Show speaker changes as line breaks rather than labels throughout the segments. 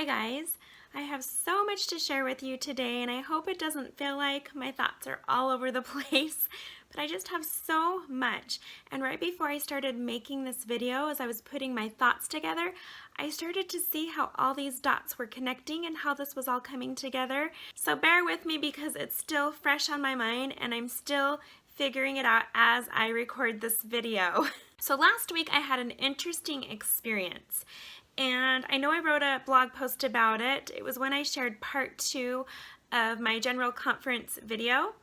Hi guys, I have so much to share with you today and I hope it doesn't feel like my thoughts are all over the place, but I just have so much. And right before I started making this video, as I was putting my thoughts together, I started to see how all these dots were connecting and how this was all coming together. So bear with me because it's still fresh on my mind and I'm still figuring it out as I record this video. So last week I had an interesting experience. And I know I wrote a blog post about it. It was when I shared part 2 of my general conference video.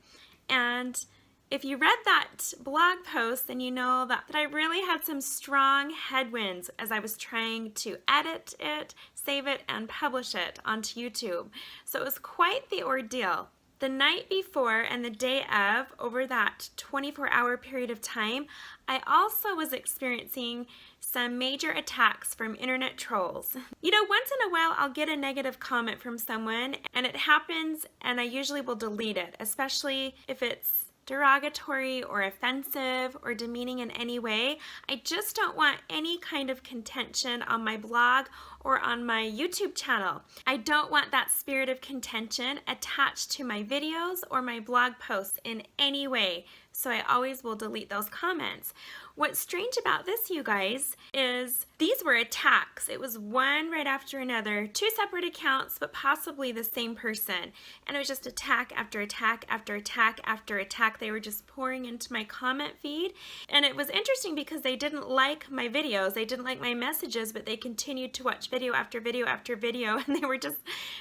And if you read that blog post, then you know that I really had some strong headwinds as I was trying to edit it, save it, and publish it onto YouTube. So it was quite the ordeal. The night before and the day of, over that 24-hour period of time, I also was experiencing some major attacks from internet trolls. You know, once in a while I'll get a negative comment from someone and it happens and I usually will delete it, especially if it's derogatory or offensive or demeaning in any way. I just don't want any kind of contention on my blog or on my YouTube channel. I don't want that spirit of contention attached to my videos or my blog posts in any way, so I always will delete those comments. What's strange about this, you guys, is these were attacks. It was one right after another, 2 separate accounts, but possibly the same person. And it was just attack after attack after attack after attack. They were just pouring into my comment feed. And it was interesting because they didn't like my videos. They didn't like my messages, but they continued to watch video after video after video. And they were just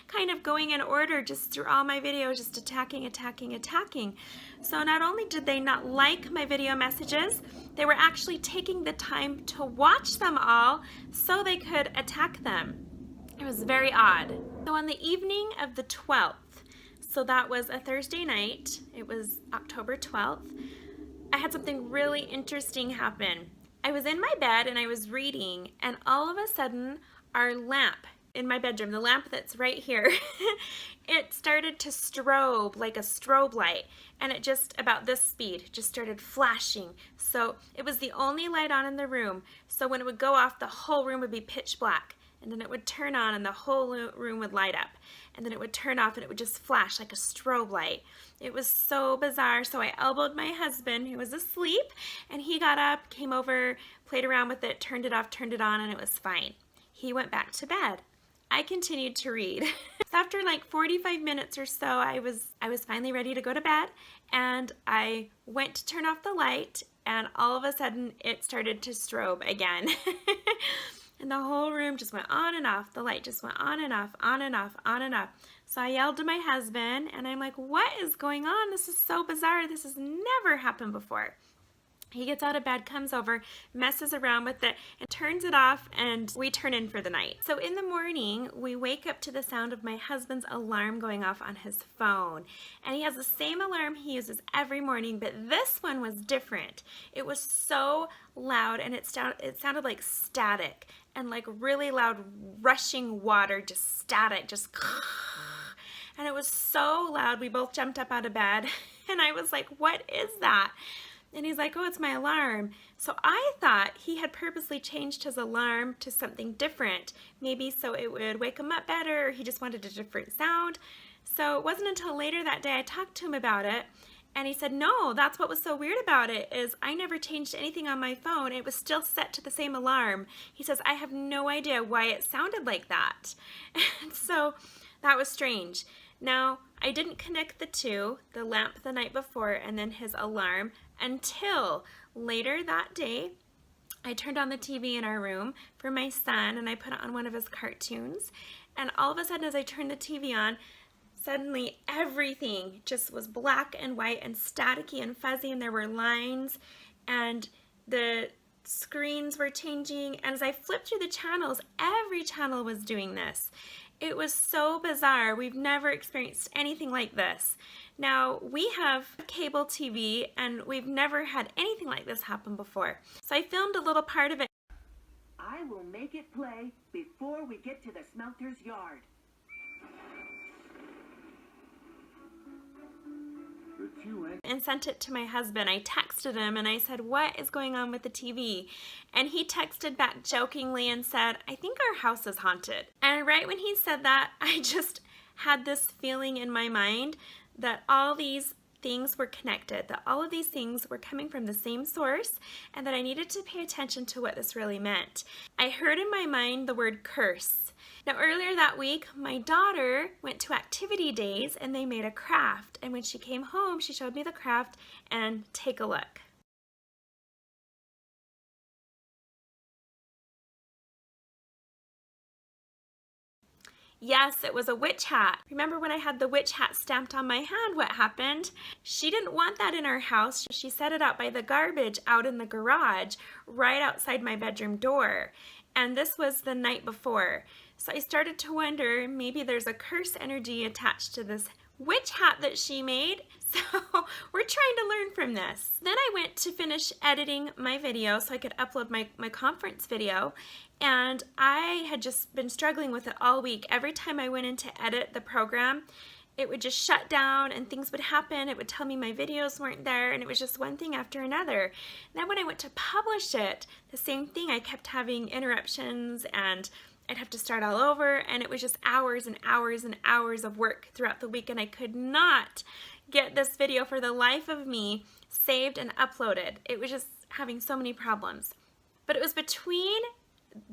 kind of going in order just through all my videos, just attacking, attacking, attacking. So not only did they not like my video messages, they were actually taking the time to watch them all so they could attack them. It was very odd. So on the evening of the 12th, so that was a Thursday night, it was October 12th, I had something really interesting happen. I was in my bed and I was reading, and all of a sudden our lamp in my bedroom, the lamp that's right here, it started to strobe like a strobe light, and it just about this speed just started flashing. So it was the only light on in the room, so when it would go off the whole room would be pitch black, and then it would turn on and the whole room would light up, and then it would turn off and it would just flash like a strobe light. It was so bizarre. So I elbowed my husband, who was asleep, and he got up, came over, played around with it, turned it off, turned it on, and it was fine. He went back to bed. I continued to read. After like 45 minutes or so, I was finally ready to go to bed, and I went to turn off the light, and all of a sudden it started to strobe again. And the whole room just went on and off. The light just went on and off, on and off, on and off. So I yelled to my husband, and I'm like, what is going on? This is so bizarre. This has never happened before. He gets out of bed, comes over, messes around with it, and turns it off, and we turn in for the night. So in the morning, we wake up to the sound of my husband's alarm going off on his phone. And he has the same alarm he uses every morning, but this one was different. It was so loud, and it sounded like static, and like really loud rushing water, just static, just and it was so loud. We both jumped up out of bed, and I was like, what is that? And he's like, oh, it's my alarm. So I thought he had purposely changed his alarm to something different, maybe so it would wake him up better, or he just wanted a different sound. So it wasn't until later that day I talked to him about it, and he said, no, that's what was so weird about it, is I never changed anything on my phone. It was still set to the same alarm. He says, I have no idea why it sounded like that. And so that was strange. Now, I didn't connect the two, the lamp the night before and then his alarm, until later that day. I turned on the TV in our room for my son, and I put on one of his cartoons, and all of a sudden as I turned the TV on, suddenly everything just was black and white and staticky and fuzzy, and there were lines, and the screens were changing, and as I flipped through the channels, every channel was doing this. It was so bizarre. We've never experienced anything like this. Now, we have cable TV, and we've never had anything like this happen before. So I filmed a little part of it.
I will make it play before we get to the smelter's yard.
and sent it to my husband. I texted him and I said, "What is going on with the TV?" And he texted back jokingly and said, "I think our house is haunted." And right when he said that, I just had this feeling in my mind that all these things were connected, that all of these things were coming from the same source, and that I needed to pay attention to what this really meant. I heard in my mind the word curse. Now earlier that week, my daughter went to activity days and they made a craft, and when she came home, she showed me the craft, and take a look. Yes, it was a witch hat. Remember when I had the witch hat stamped on my hand, what happened? She didn't want that in our house. She set it out by the garbage out in the garage, right outside my bedroom door. And this was the night before. So I started to wonder, maybe there's a curse energy attached to this witch hat that she made. So we're trying to learn from this. Then I went to finish editing my video so I could upload my conference video. And I had just been struggling with it all week. Every time I went in to edit the program, it would just shut down and things would happen. It would tell me my videos weren't there, and it was just one thing after another. And then when I went to publish it, the same thing. I kept having interruptions and I'd have to start all over, and it was just hours and hours and hours of work throughout the week, and I could not get this video for the life of me saved and uploaded. It was just having so many problems. But it was between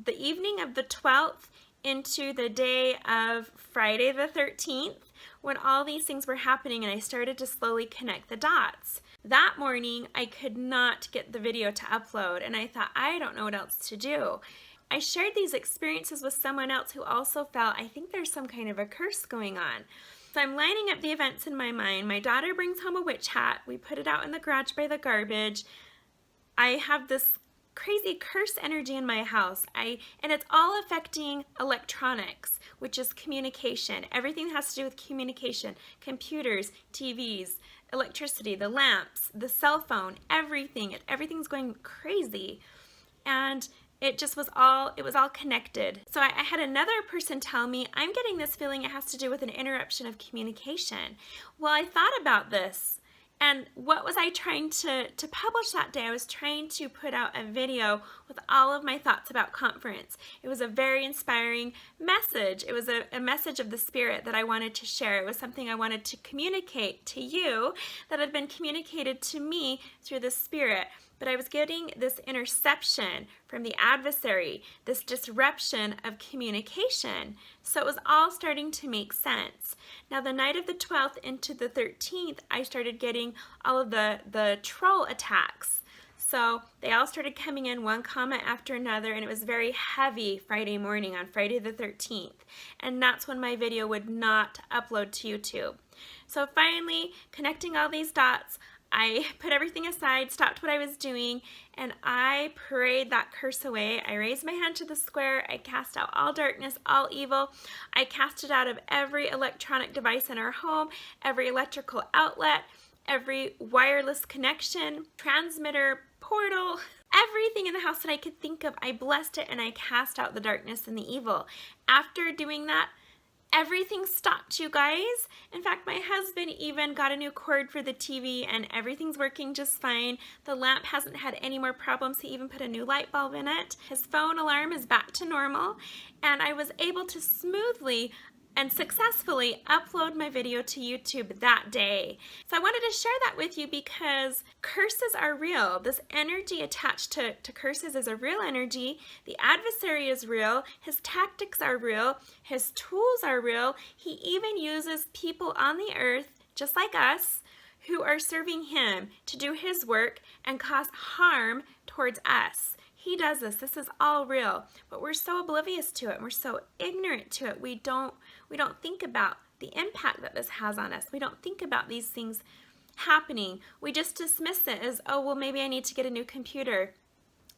the evening of the 12th into the day of Friday the 13th when all these things were happening, and I started to slowly connect the dots. That morning I could not get the video to upload, and I thought, I don't know what else to do. I shared these experiences with someone else who also felt, I think there's some kind of a curse going on. So I'm lining up the events in my mind. My daughter brings home a witch hat. We put it out in the garage by the garbage. I have this crazy curse energy in my house. And it's all affecting electronics, which is communication. Everything has to do with communication. Computers, TVs, electricity, the lamps, the cell phone, everything. Everything's going crazy. And it was all connected. So I had another person tell me, I'm getting this feeling it has to do with an interruption of communication. Well, I thought about this, and what was I trying to publish that day? I was trying to put out a video with all of my thoughts about conference. It was a very inspiring message. It was a message of the Spirit that I wanted to share. It was something I wanted to communicate to you that had been communicated to me through the Spirit. But I was getting this interception from the adversary, this disruption of communication. So it was all starting to make sense. Now the night of the 12th into the 13th, I started getting all of the troll attacks. So they all started coming in, one comment after another, and it was very heavy Friday morning on Friday the 13th. And that's when my video would not upload to YouTube. So finally, connecting all these dots, I put everything aside, stopped what I was doing, and I prayed that curse away. I raised my hand to the square. I cast out all darkness, all evil. I cast it out of every electronic device in our home, every electrical outlet, every wireless connection, transmitter, portal, everything in the house that I could think of. I blessed it and I cast out the darkness and the evil. After doing that, everything stopped, you guys. In fact, my husband even got a new cord for the TV and everything's working just fine. The lamp hasn't had any more problems. He even put a new light bulb in it. His phone alarm is back to normal, and I was able to smoothly and successfully upload my video to YouTube that day. So I wanted to share that with you because curses are real. This energy attached to curses is a real energy. The adversary is real. His tactics are real. His tools are real. He even uses people on the earth, just like us, who are serving him to do his work and cause harm towards us. He does this. This is all real, but we're so oblivious to it and we're so ignorant to it. We don't think about the impact that this has on us. We don't think about these things happening. We just dismiss it as, oh, well, maybe I need to get a new computer.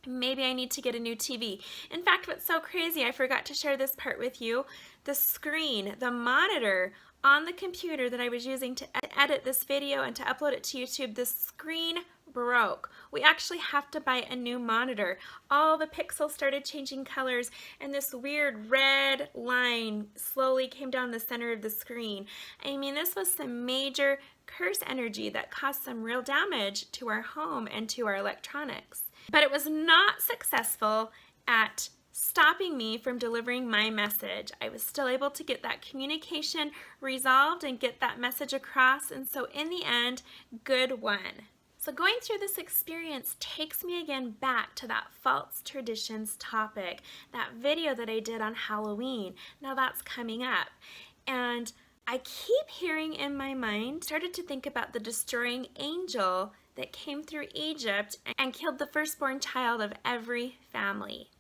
Maybe I need to get a new TV. In fact, what's so crazy, I forgot to share this part with you. The screen, the monitor on the computer that I was using to edit this video and to upload it to YouTube, the screen broke. We actually have to buy a new monitor. All the pixels started changing colors, and this weird red line slowly came down the center of the screen. I mean, this was some major curse energy that caused some real damage to our home and to our electronics. But it was not successful at stopping me from delivering my message. I was still able to get that communication resolved and get that message across, and so in the end, good won. So going through this experience takes me again back to that false traditions topic, that video that I did on Halloween. Now that's coming up. And I keep hearing in my mind, started to think about the destroying angel that came through Egypt and killed the firstborn child of every family.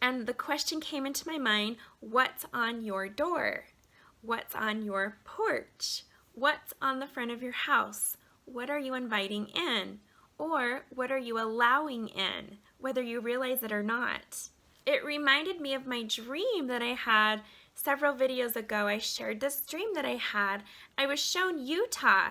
And the question came into my mind, what's on your door? What's on your porch? What's on the front of your house? What are you inviting in? Or what are you allowing in, whether you realize it or not? It reminded me of my dream that I had several videos ago. I shared this dream that I had. I was shown Utah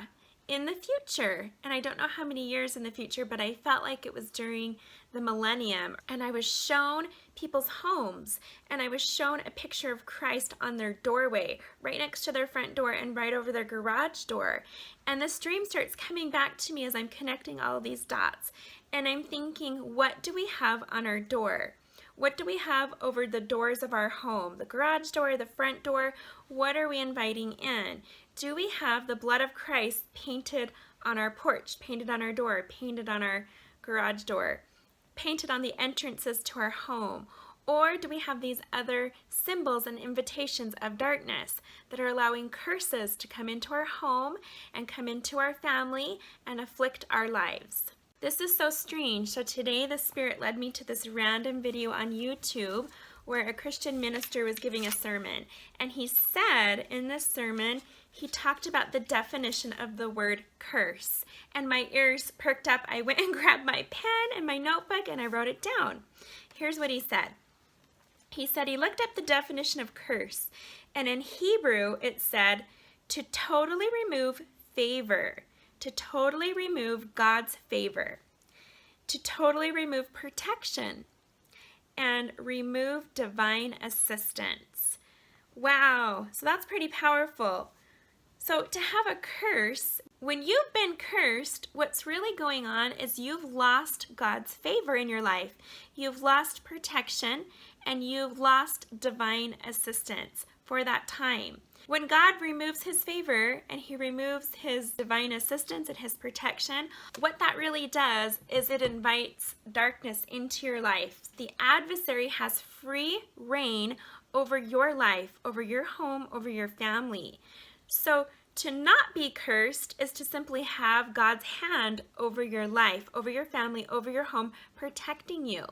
in the future, and I don't know how many years in the future, but I felt like it was during the millennium, and I was shown people's homes, and I was shown a picture of Christ on their doorway, right next to their front door and right over their garage door. And this dream starts coming back to me as I'm connecting all of these dots, and I'm thinking, what do we have on our door? What do we have over the doors of our home? The garage door, the front door, what are we inviting in? Do we have the blood of Christ painted on our porch, painted on our door, painted on our garage door, painted on the entrances to our home? Or do we have these other symbols and invitations of darkness that are allowing curses to come into our home and come into our family and afflict our lives? This is so strange. So today the Spirit led me to this random video on YouTube where a Christian minister was giving a sermon. And he said in this sermon, he talked about the definition of the word curse. And my ears perked up. I went and grabbed my pen and my notebook and I wrote it down. Here's what he said. He said he looked up the definition of curse. And in Hebrew it said to totally remove favor. To totally remove God's favor, to totally remove protection, and remove divine assistance. Wow, so that's pretty powerful. So to have a curse, when you've been cursed, what's really going on is you've lost God's favor in your life. You've lost protection, and you've lost divine assistance for that time. When God removes his favor and he removes his divine assistance and his protection, what that really does is it invites darkness into your life. The adversary has free reign over your life, over your home, over your family. So to not be cursed is to simply have God's hand over your life, over your family, over your home, protecting you.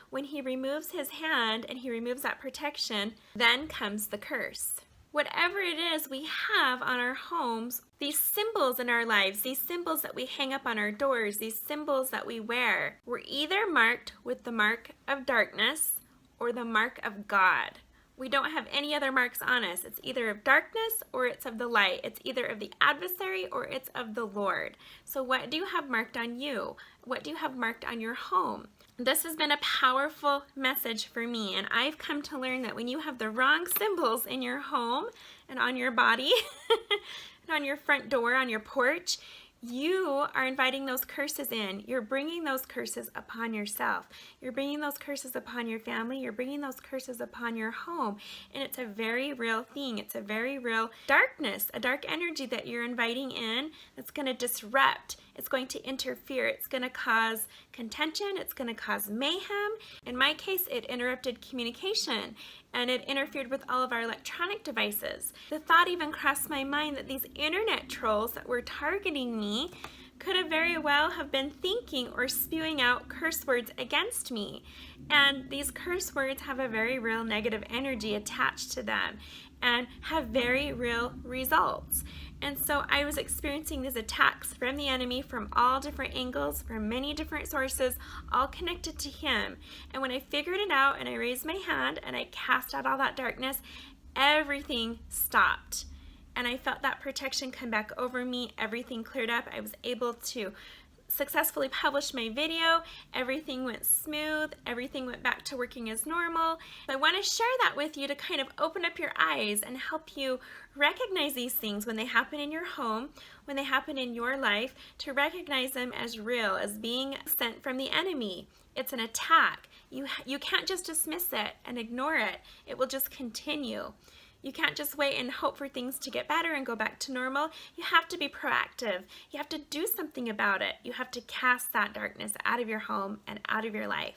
When he removes his hand and he removes that protection, then comes the curse. Whatever it is we have on our homes, these symbols in our lives, these symbols that we hang up on our doors, these symbols that we wear, we're either marked with the mark of darkness or the mark of God. We don't have any other marks on us. It's either of darkness or it's of the light. It's either of the adversary or it's of the Lord. So what do you have marked on you? What do you have marked on your home? This has been a powerful message for me, and I've come to learn that when you have the wrong symbols in your home and on your body and on your front door, on your porch, you are inviting those curses in. You're bringing those curses upon yourself. You're bringing those curses upon your family. You're bringing those curses upon your home. And it's a very real thing. It's a very real darkness, a dark energy that you're inviting in that's going to disrupt. It's going to interfere. It's going to cause contention. It's going to cause mayhem. In my case, it interrupted communication and it interfered with all of our electronic devices. The thought even crossed my mind that these internet trolls that were targeting me could have very well have been thinking or spewing out curse words against me. And these curse words have a very real negative energy attached to them and have very real results. And so I was experiencing these attacks from the enemy from all different angles, from many different sources, all connected to him. And when I figured it out and I raised my hand and I cast out all that darkness, everything stopped. and I felt that protection come back over me. Everything cleared up. I was able to successfully published my video. Everything went smooth. Everything went back to working as normal. I want to share that with you to kind of open up your eyes and help you recognize these things when they happen in your home, when they happen in your life, to recognize them as real, as being sent from the enemy. It's an attack. You can't just dismiss it and ignore it. It will just continue. You can't just wait and hope for things to get better and go back to normal. You have to be proactive. You have to do something about it. You have to cast that darkness out of your home and out of your life.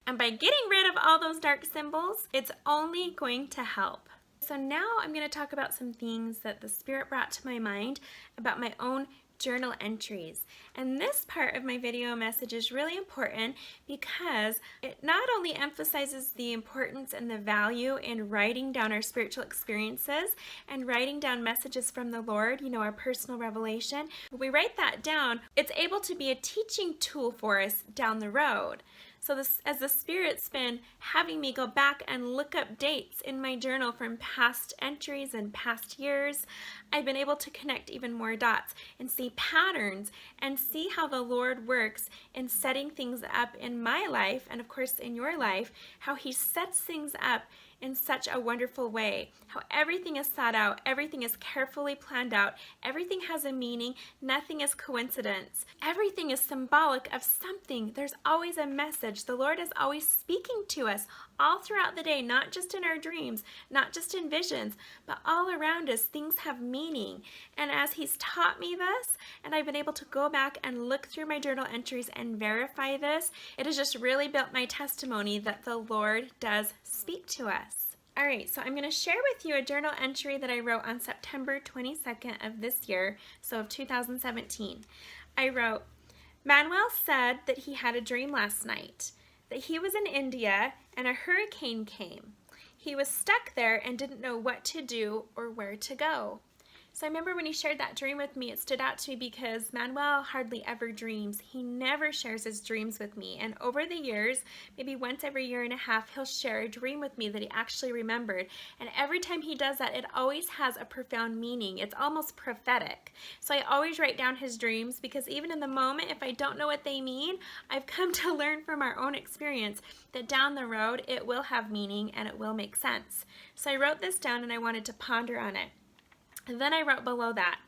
And by getting rid of all those dark symbols, it's only going to help. So now I'm going to talk about some things that the Spirit brought to my mind about my own journal entries. And this part of my video message is really important because it not only emphasizes the importance and the value in writing down our spiritual experiences and writing down messages from the Lord, you know, our personal revelation. When we write that down, it's able to be a teaching tool for us down the road. So as the Spirit's been having me go back and look up dates in my journal from past entries and past years, I've been able to connect even more dots and see patterns and see how the Lord works in setting things up in my life and of course in your life, how He sets things up in such a wonderful way, how everything is thought out, everything is carefully planned out, everything has a meaning, nothing is coincidence. Everything is symbolic of something. There's always a message. The Lord is always speaking to us all throughout the day, not just in our dreams, not just in visions, but all around us. Things have meaning. And as He's taught me this, and I've been able to go back and look through my journal entries and verify this, it has just really built my testimony that the Lord does speak to us. All right, so I'm going to share with you a journal entry that I wrote on September 22nd of this year, so of 2017. I wrote, Manuel said that he had a dream last night, that he was in India and a hurricane came. He was stuck there and didn't know what to do or where to go. So I remember when he shared that dream with me, it stood out to me because Manuel hardly ever dreams. He never shares his dreams with me. And over the years, maybe once every year and a half, he'll share a dream with me that he actually remembered. And every time he does that, it always has a profound meaning. It's almost prophetic. So I always write down his dreams because even in the moment, if I don't know what they mean, I've come to learn from our own experience that down the road, it will have meaning and it will make sense. So I wrote this down and I wanted to ponder on it. And then I wrote below that,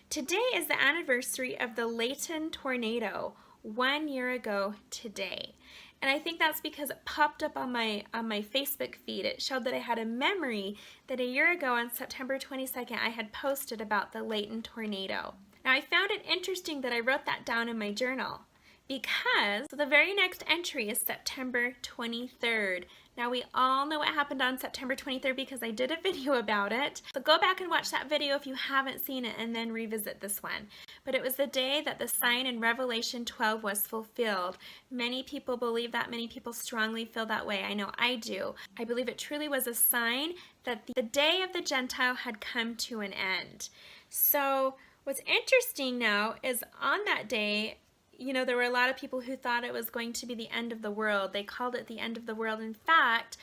today is the anniversary of the Layton tornado, 1 year ago today. And I think that's because it popped up on my Facebook feed. It showed that I had a memory that a year ago on September 22nd I had posted about the Layton tornado. Now I found it interesting that I wrote that down in my journal because the very next entry is September 23rd. Now we all know what happened on September 23rd because I did a video about it. So go back and watch that video if you haven't seen it and then revisit this one. But it was the day that the sign in Revelation 12 was fulfilled. Many people believe that. Many people strongly feel that way. I know I do. I believe it truly was a sign that the day of the Gentile had come to an end. So what's interesting now is on that day, you know, there were a lot of people who thought it was going to be the end of the world. They called it the end of the world. In fact,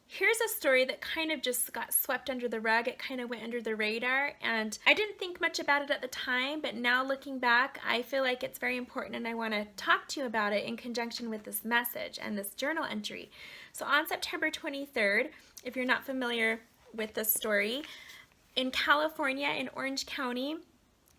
here's a story that kind of just got swept under the rug. It kind of went under the radar, and I didn't think much about it at the time, but now looking back, I feel like it's very important, and I want to talk to you about it in conjunction with this message and this journal entry. So on September 23rd, if you're not familiar with this story, in California, in Orange County,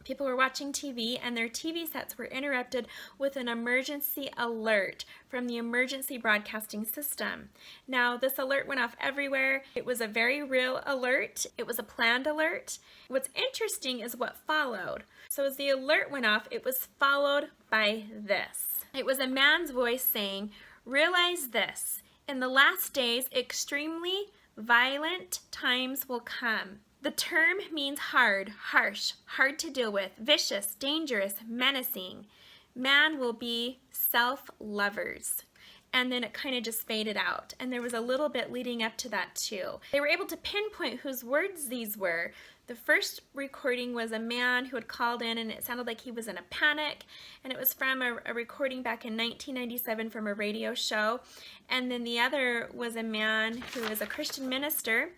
people were watching TV and their TV sets were interrupted with an emergency alert from the emergency broadcasting system. Now, this alert went off everywhere. It was a very real alert. It was a planned alert. What's interesting is what followed. So as the alert went off, it was followed by this. It was a man's voice saying, "Realize this, in the last days, extremely violent times will come." The term means hard, harsh, hard to deal with, vicious, dangerous, menacing. Man will be self-lovers. And then it kind of just faded out. And there was a little bit leading up to that too. They were able to pinpoint whose words these were. The first recording was a man who had called in and it sounded like he was in a panic. And it was from a recording back in 1997 from a radio show. And then the other was a man who is a Christian minister.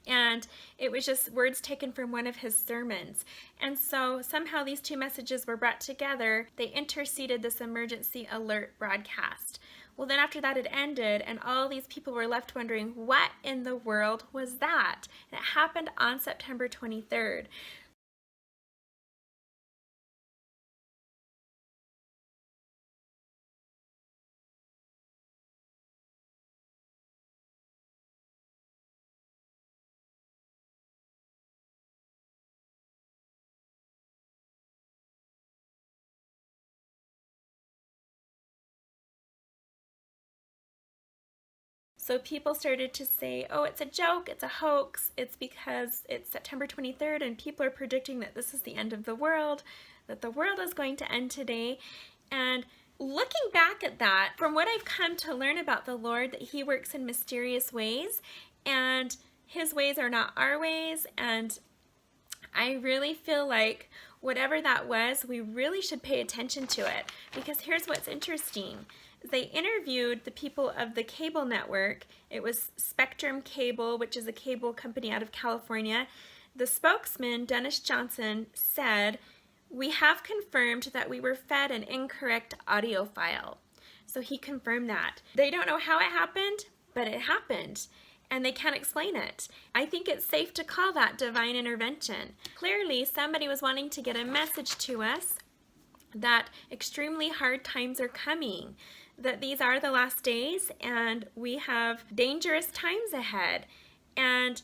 And it was just words taken from one of his sermons. And so somehow these two messages were brought together. They interceded this emergency alert broadcast. Well, then after that it ended, and all these people were left wondering, what in the world was that? And it happened on September 23rd. So people started to say, oh, it's a joke, it's a hoax, it's because it's September 23rd and people are predicting that this is the end of the world, that the world is going to end today. And looking back at that, from what I've come to learn about the Lord, that He works in mysterious ways, and His ways are not our ways, and I really feel like whatever that was, we really should pay attention to it, because here's what's interesting. They interviewed the people of the cable network. It was Spectrum Cable, which is a cable company out of California. The spokesman, Dennis Johnson, said, "We have confirmed that we were fed an incorrect audio file." So he confirmed that. They don't know how it happened, but it happened, and they can't explain it. I think it's safe to call that divine intervention. Clearly, somebody was wanting to get a message to us that extremely hard times are coming, that these are the last days and we have dangerous times ahead. And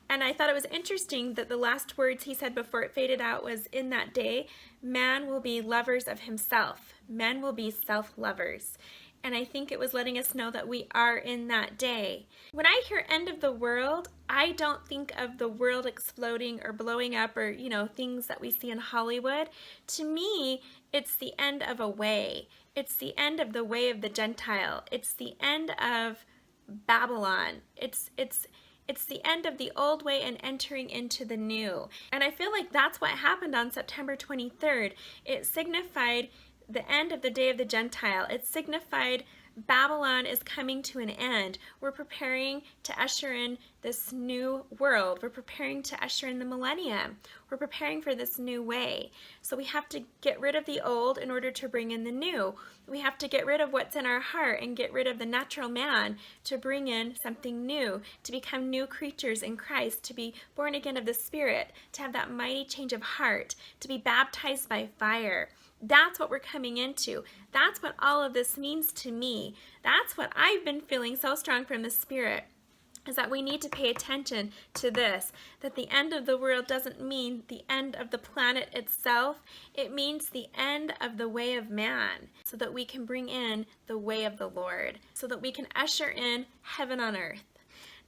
I thought it was interesting that the last words he said before it faded out was, in that day, man will be lovers of himself. Men will be self-lovers. And I think it was letting us know that we are in that day. When I hear end of the world, I don't think of the world exploding or blowing up or, things that we see in Hollywood. To me, it's the end of a way. It's the end of the way of the Gentile. It's the end of Babylon. It's the end of the old way and entering into the new. And I feel like that's what happened on September 23rd. It signified the end of the day of the Gentile. It signified Babylon is coming to an end. We're preparing to usher in this new world. We're preparing to usher in the millennium. We're preparing for this new way. So we have to get rid of the old in order to bring in the new. We have to get rid of what's in our heart and get rid of the natural man to bring in something new, to become new creatures in Christ, to be born again of the Spirit, to have that mighty change of heart, to be baptized by fire. That's what we're coming into. That's what all of this means to me. That's what I've been feeling so strong from the Spirit, is that we need to pay attention to this, that the end of the world doesn't mean the end of the planet itself. It means the end of the way of man, so that we can bring in the way of the Lord, so that we can usher in heaven on earth.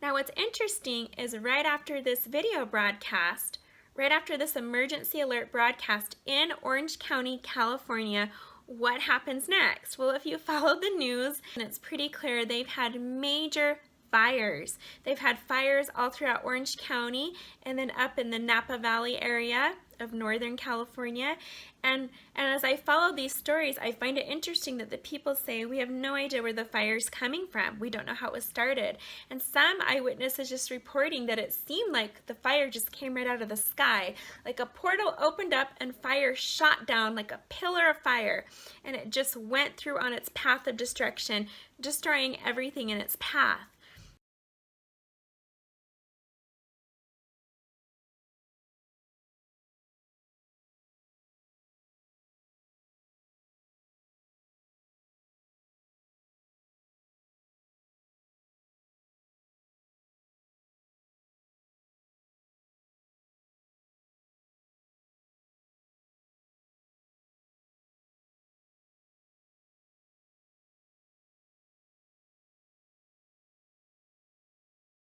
Now what's interesting is right after this video broadcast, right after this emergency alert broadcast in Orange County, California, what happens next? Well, if you follow the news, and it's pretty clear, they've had major fires. They've had fires all throughout Orange County and then up in the Napa Valley area of Northern California. And as I follow these stories, I find it interesting that the people say, we have no idea where the fire's coming from. We don't know how it was started. And some eyewitnesses just reporting that it seemed like the fire just came right out of the sky, like a portal opened up and fire shot down like a pillar of fire, and it just went through on its path of destruction, destroying everything in its path.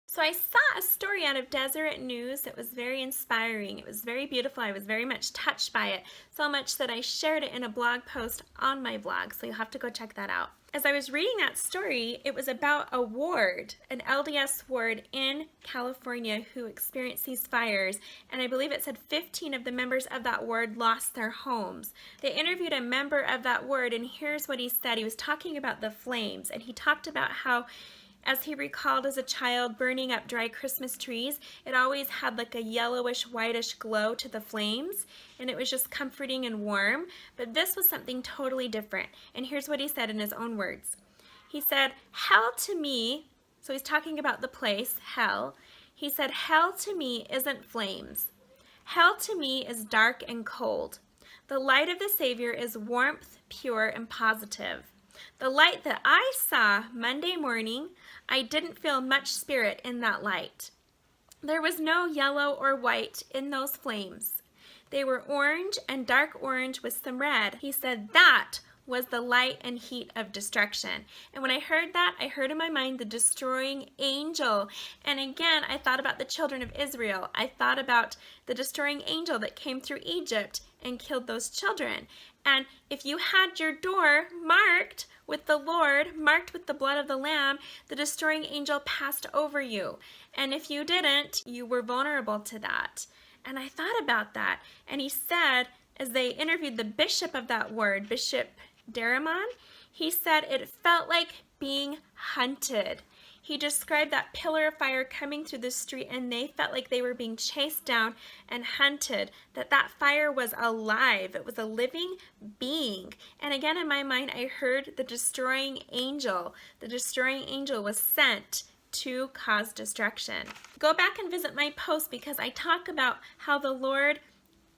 So I saw a story out of Deseret News that was very inspiring. It was very beautiful. I was very much touched by it, so much that I shared it in a blog post on my blog, so you'll have to go check that out. As I was reading that story, it was about a ward, an LDS ward in California who experienced these fires, and I believe it said 15 of the members of that ward lost their homes. They interviewed a member of that ward, and here's what he said. He was talking about the flames, and he talked about how as he recalled as a child burning up dry Christmas trees. It always had like a yellowish, whitish glow to the flames, and it was just comforting and warm. But this was something totally different. And here's what he said in his own words. He said, "Hell to me," so he's talking about the place, hell. He said, "Hell to me isn't flames. Hell to me is dark and cold. The light of the Savior is warmth, pure and positive. The light that I saw Monday morning, I didn't feel much spirit in that light. There was no yellow or white in those flames. They were orange and dark orange with some red." He said that was the light and heat of destruction. And when I heard that, I heard in my mind the destroying angel. And again, I thought about the children of Israel. I thought about the destroying angel that came through Egypt and killed those children. And if you had your door marked with the Lord, marked with the blood of the Lamb, the destroying angel passed over you. And if you didn't, you were vulnerable to that. And I thought about that. And he said, as they interviewed the bishop of that ward, Bishop Daraman, he said it felt like being hunted. He described that pillar of fire coming through the street, and they felt like they were being chased down and hunted, that fire was alive. It was a living being. And again, in my mind, I heard the destroying angel. The destroying angel was sent to cause destruction. Go back and visit my post, because I talk about how the Lord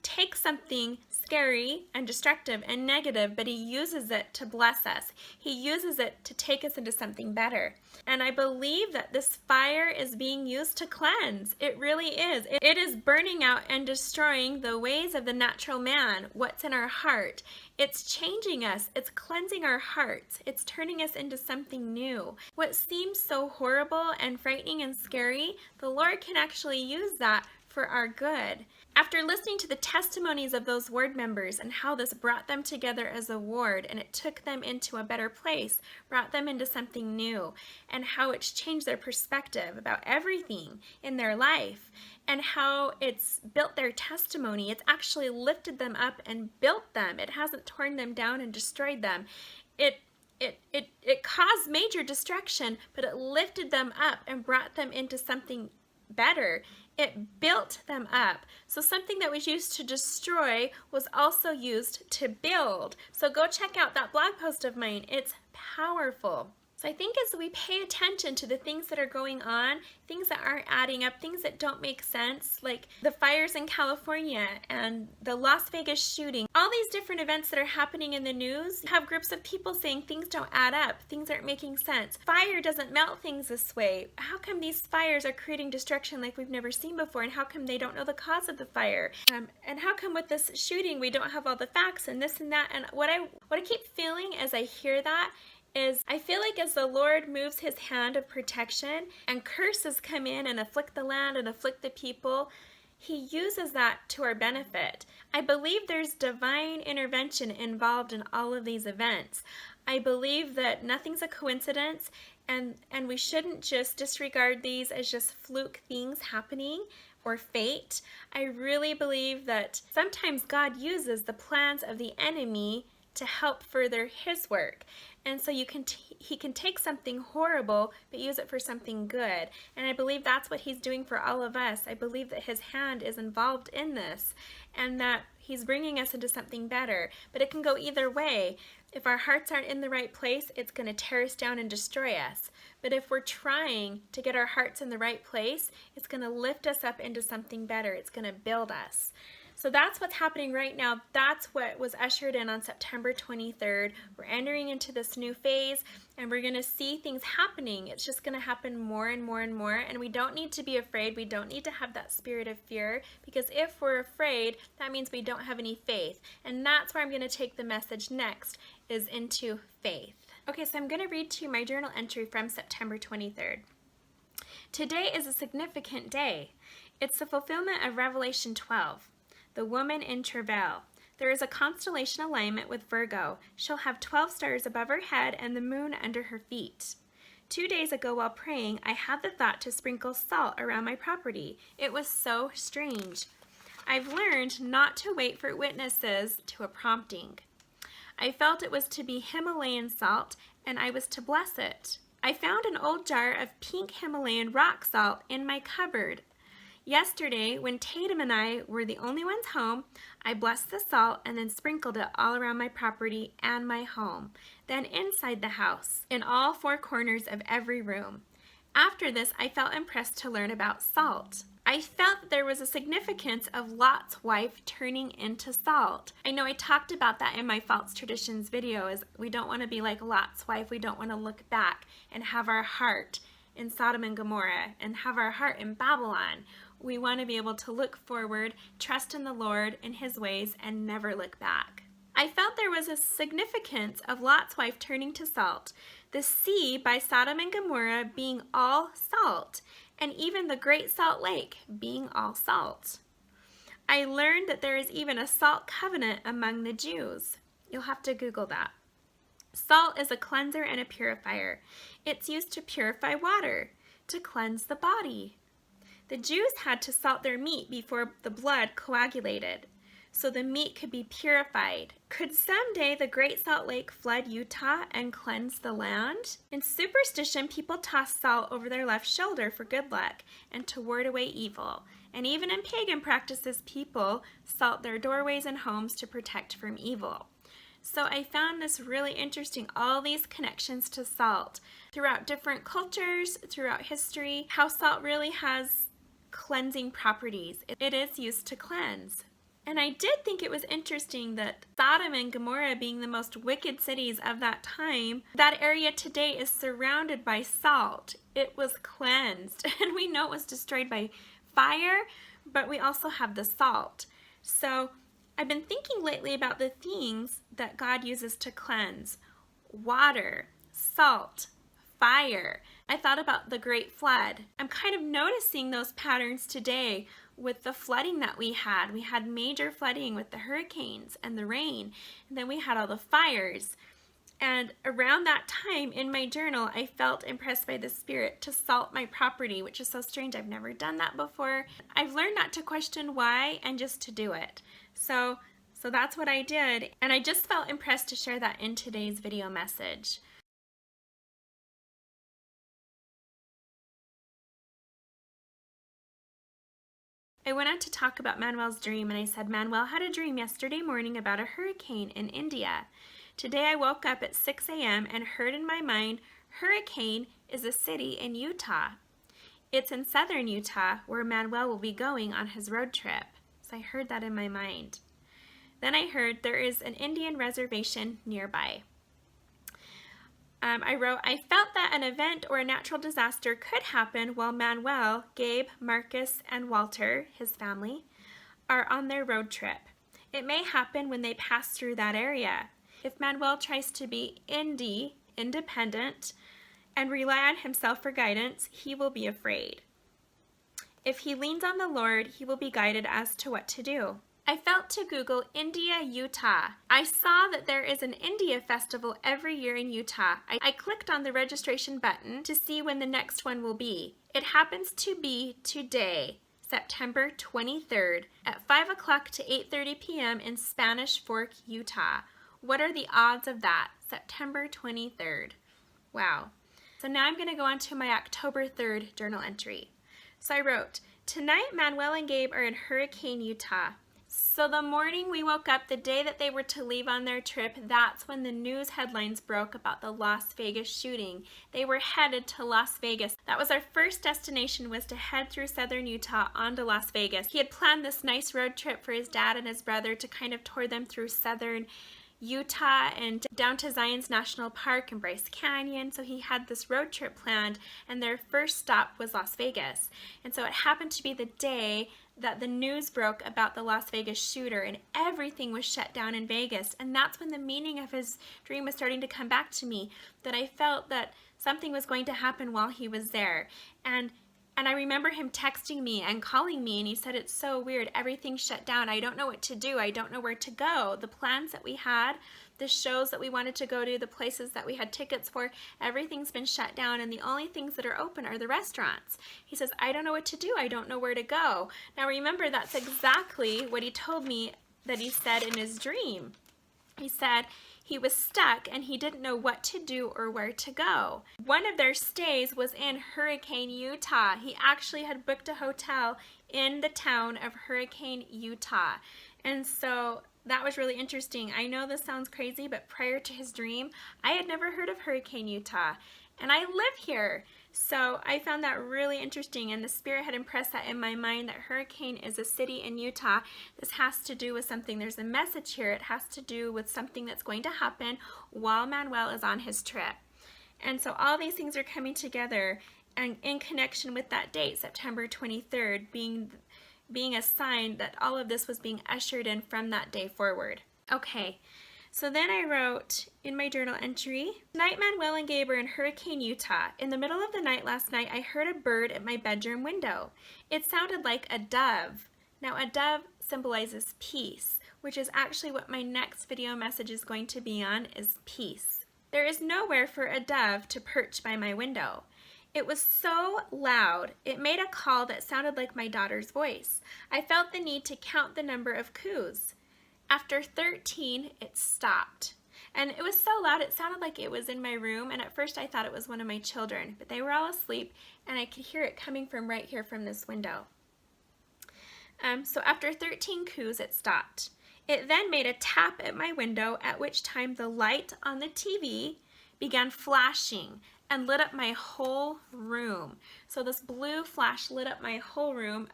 takes something scary and destructive and negative, but he uses it to bless us. He uses it to take us into something better. And I believe that this fire is being used to cleanse. It really is. It is burning out and destroying the ways of the natural man, what's in our heart. It's changing us. It's cleansing our hearts. It's turning us into something new. What seems so horrible and frightening and scary, the Lord can actually use that for our good. After listening to the testimonies of those ward members and how this brought them together as a ward, and it took them into a better place, brought them into something new, and how it's changed their perspective about everything in their life, and how it's built their testimony, it's actually lifted them up and built them. It hasn't torn them down and destroyed them. It caused major destruction, but it lifted them up and brought them into something better. It built them up. So something that was used to destroy was also used to build. So go check out that blog post of mine. It's powerful. So I think as we pay attention to the things that are going on, things that aren't adding up, things that don't make sense, like the fires in California and the Las Vegas shooting, all these different events that are happening in the news, have groups of people saying things don't add up, things aren't making sense. Fire doesn't melt things this way. How come these fires are creating destruction like we've never seen before, and how come they don't know the cause of the fire? And how come with this shooting we don't have all the facts and this and that? And what I keep feeling as I hear that is I feel like as the Lord moves his hand of protection and curses come in and afflict the land and afflict the people, he uses that to our benefit. I believe there's divine intervention involved in all of these events. I believe that nothing's a coincidence, and we shouldn't just disregard these as just fluke things happening or fate. I really believe that sometimes God uses the plans of the enemy to help further his work. And so he can take something horrible but use it for something good. And I believe that's what he's doing for all of us. I believe that his hand is involved in this and that he's bringing us into something better. But it can go either way. If our hearts aren't in the right place, it's going to tear us down and destroy us. But if we're trying to get our hearts in the right place, it's going to lift us up into something better. It's going to build us. So that's what's happening right now. That's what was ushered in on September 23rd. We're entering into this new phase, and we're going to see things happening. It's just going to happen more and more and more, and we don't need to be afraid. We don't need to have that spirit of fear, because if we're afraid, that means we don't have any faith. And that's where I'm going to take the message next, is into faith. Okay, so I'm going to read to you my journal entry from September 23rd. Today is a significant day. It's the fulfillment of Revelation 12. The woman in travail. There is a constellation alignment with Virgo. She'll have 12 stars above her head and the moon under her feet. 2 days ago while praying, I had the thought to sprinkle salt around my property. It was so strange. I've learned not to wait for witnesses to a prompting. I felt it was to be Himalayan salt and I was to bless it. I found an old jar of pink Himalayan rock salt in my cupboard. Yesterday, when Tatum and I were the only ones home, I blessed the salt and then sprinkled it all around my property and my home, then inside the house, in all four corners of every room. After this, I felt impressed to learn about salt. I felt that there was a significance of Lot's wife turning into salt. I know I talked about that in my false traditions video, as we don't want to be like Lot's wife. We don't want to look back and have our heart in Sodom and Gomorrah and have our heart in Babylon. We want to be able to look forward, trust in the Lord and His ways, and never look back. I felt there was a significance of Lot's wife turning to salt, the sea by Sodom and Gomorrah being all salt, and even the Great Salt Lake being all salt. I learned that there is even a salt covenant among the Jews. You'll have to Google that. Salt is a cleanser and a purifier. It's used to purify water, to cleanse the body. The Jews had to salt their meat before the blood coagulated, so the meat could be purified. Could someday the Great Salt Lake flood Utah and cleanse the land? In superstition, people toss salt over their left shoulder for good luck and to ward away evil. And even in pagan practices, people salt their doorways and homes to protect from evil. So I found this really interesting, all these connections to salt throughout different cultures, throughout history, how salt really has cleansing properties. It is used to cleanse. And I did think it was interesting that Sodom and Gomorrah, being the most wicked cities of that time, that area today is surrounded by salt. It was cleansed, and we know it was destroyed by fire, but we also have the salt. So I've been thinking lately about the things that God uses to cleanse: water, salt, fire. I thought about the Great Flood. I'm kind of noticing those patterns today with the flooding that we had. We had major flooding with the hurricanes and the rain, and then we had all the fires. And around that time in my journal, I felt impressed by the Spirit to salt my property, which is so strange. I've never done that before. I've learned not to question why and just to do it. So that's what I did, and I just felt impressed to share that in today's video message. I went on to talk about Manuel's dream, and I said, Manuel had a dream yesterday morning about a hurricane in India. Today I woke up at 6 a.m. and heard in my mind, Hurricane is a city in Utah. It's in southern Utah where Manuel will be going on his road trip. So I heard that in my mind. Then I heard there is an Indian reservation nearby. I wrote, I felt that an event or a natural disaster could happen while Manuel, Gabe, Marcus, and Walter, his family, are on their road trip. It may happen when they pass through that area. If Manuel tries to be independent, and rely on himself for guidance, he will be afraid. If he leans on the Lord, he will be guided as to what to do. I felt to Google India, Utah. I saw that there is an India festival every year in Utah. I clicked on the registration button to see when the next one will be. It happens to be today, September 23rd, at 5 o'clock to 8:30 p.m. in Spanish Fork, Utah. What are the odds of that? September 23rd. Wow. So now I'm going to go on to my October 3rd journal entry. So I wrote, tonight Manuel and Gabe are in Hurricane, Utah. So the morning we woke up, the day that they were to leave on their trip, that's when the news headlines broke about the Las Vegas shooting. They were headed to Las Vegas. That was our first destination, was to head through southern Utah onto Las Vegas. He had planned this nice road trip for his dad and his brother to kind of tour them through southern Utah and down to Zion's National Park and Bryce Canyon. So he had this road trip planned, and their first stop was Las Vegas. And so it happened to be the day that the news broke about the Las Vegas shooter, and everything was shut down in Vegas. And that's when the meaning of his dream was starting to come back to me, that I felt that something was going to happen while he was there. And I remember him texting me and calling me, and he said, it's so weird, everything's shut down, I don't know what to do, I don't know where to go. The plans that we had, the shows that we wanted to go to, the places that we had tickets for, everything's been shut down, and the only things that are open are the restaurants. He says, I don't know what to do, I don't know where to go. Now remember, that's exactly what he told me that he said in his dream. He said He was stuck and he didn't know what to do or where to go. One of their stays was in Hurricane, Utah. He actually had booked a hotel in the town of Hurricane, Utah. And so that was really interesting. I know this sounds crazy, but prior to his dream, I had never heard of Hurricane, Utah. And I live here. So I found that really interesting, and the Spirit had impressed that in my mind, that Hurricane is a city in Utah. This has to do with something. There's a message here. It has to do with something that's going to happen while Manuel is on his trip. And so all these things are coming together, and in connection with that date, September 23rd, being a sign that all of this was being ushered in from that day forward. Okay. So then I wrote in my journal entry, "Tonight Manuel and Gabe are in Hurricane, Utah. In the middle of the night last night, I heard a bird at my bedroom window. It sounded like a dove." Now a dove symbolizes peace, which is actually what my next video message is going to be on, is peace. "There is nowhere for a dove to perch by my window. It was so loud, it made a call that sounded like my daughter's voice. I felt the need to count the number of coos. After 13, it stopped. And it was so loud, it sounded like it was in my room, and at first I thought it was one of my children, but they were all asleep, and I could hear it coming from right here from this window. So after 13 coos, it stopped. It then made a tap at my window, at which time the light on the TV began flashing and lit up my whole room. So this blue flash lit up my whole room,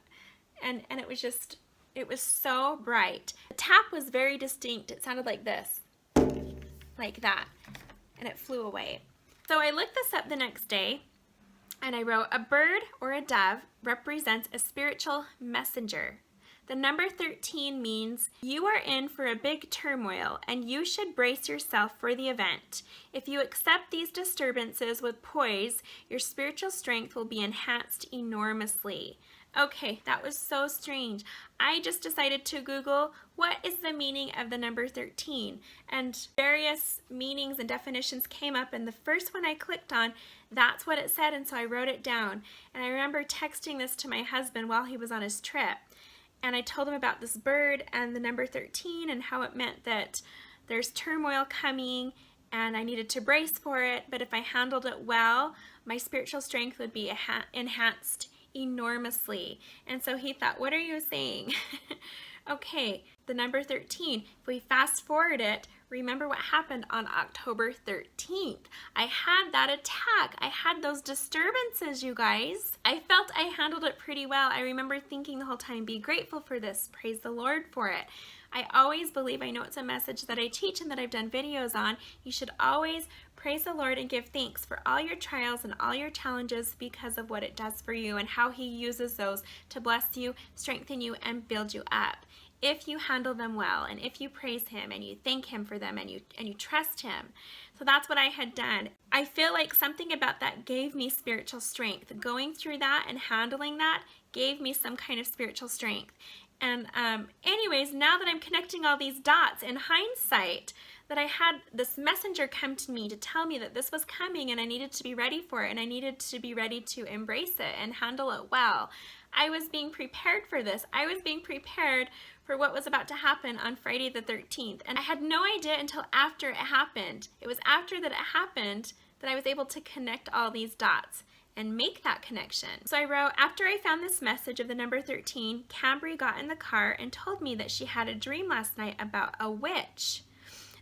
and it was just... It was so bright. The tap was very distinct. It sounded like this, like that, and it flew away. So I looked this up the next day, and I wrote, "A bird or a dove represents a spiritual messenger. The number 13 means you are in for a big turmoil, and you should brace yourself for the event. If you accept these disturbances with poise, your spiritual strength will be enhanced enormously." Okay, that was so strange. I just decided to Google what is the meaning of the number 13, and various meanings and definitions came up, and the first one I clicked on, that's what it said, and so I wrote it down. And I remember texting this to my husband while he was on his trip, and I told him about this bird and the number 13 and how it meant that there's turmoil coming and I needed to brace for it, but if I handled it well, my spiritual strength would be enhanced enormously. And so he thought, what are you saying? Okay, the number 13, if we fast forward it, remember what happened on October 13th. I had that attack. I had those disturbances, you guys. I felt I handled it pretty well. I remember thinking the whole time, be grateful for this. Praise the Lord for it. I always believe, I know it's a message that I teach and that I've done videos on, you should always praise the Lord and give thanks for all your trials and all your challenges because of what it does for you and how He uses those to bless you, strengthen you, and build you up. If you handle them well, and if you praise Him and you thank Him for them and you trust Him. So that's what I had done. I feel like something about that gave me spiritual strength. Going through that and handling that gave me some kind of spiritual strength. And anyways, now that I'm connecting all these dots in hindsight, that I had this messenger come to me to tell me that this was coming and I needed to be ready for it and I needed to be ready to embrace it and handle it well. I was being prepared for this. I was being prepared for what was about to happen on Friday the 13th. And I had no idea until after it happened. It was after that it happened that I was able to connect all these dots and make that connection. So I wrote, after I found this message of the number 13, Cambry got in the car and told me that she had a dream last night about a witch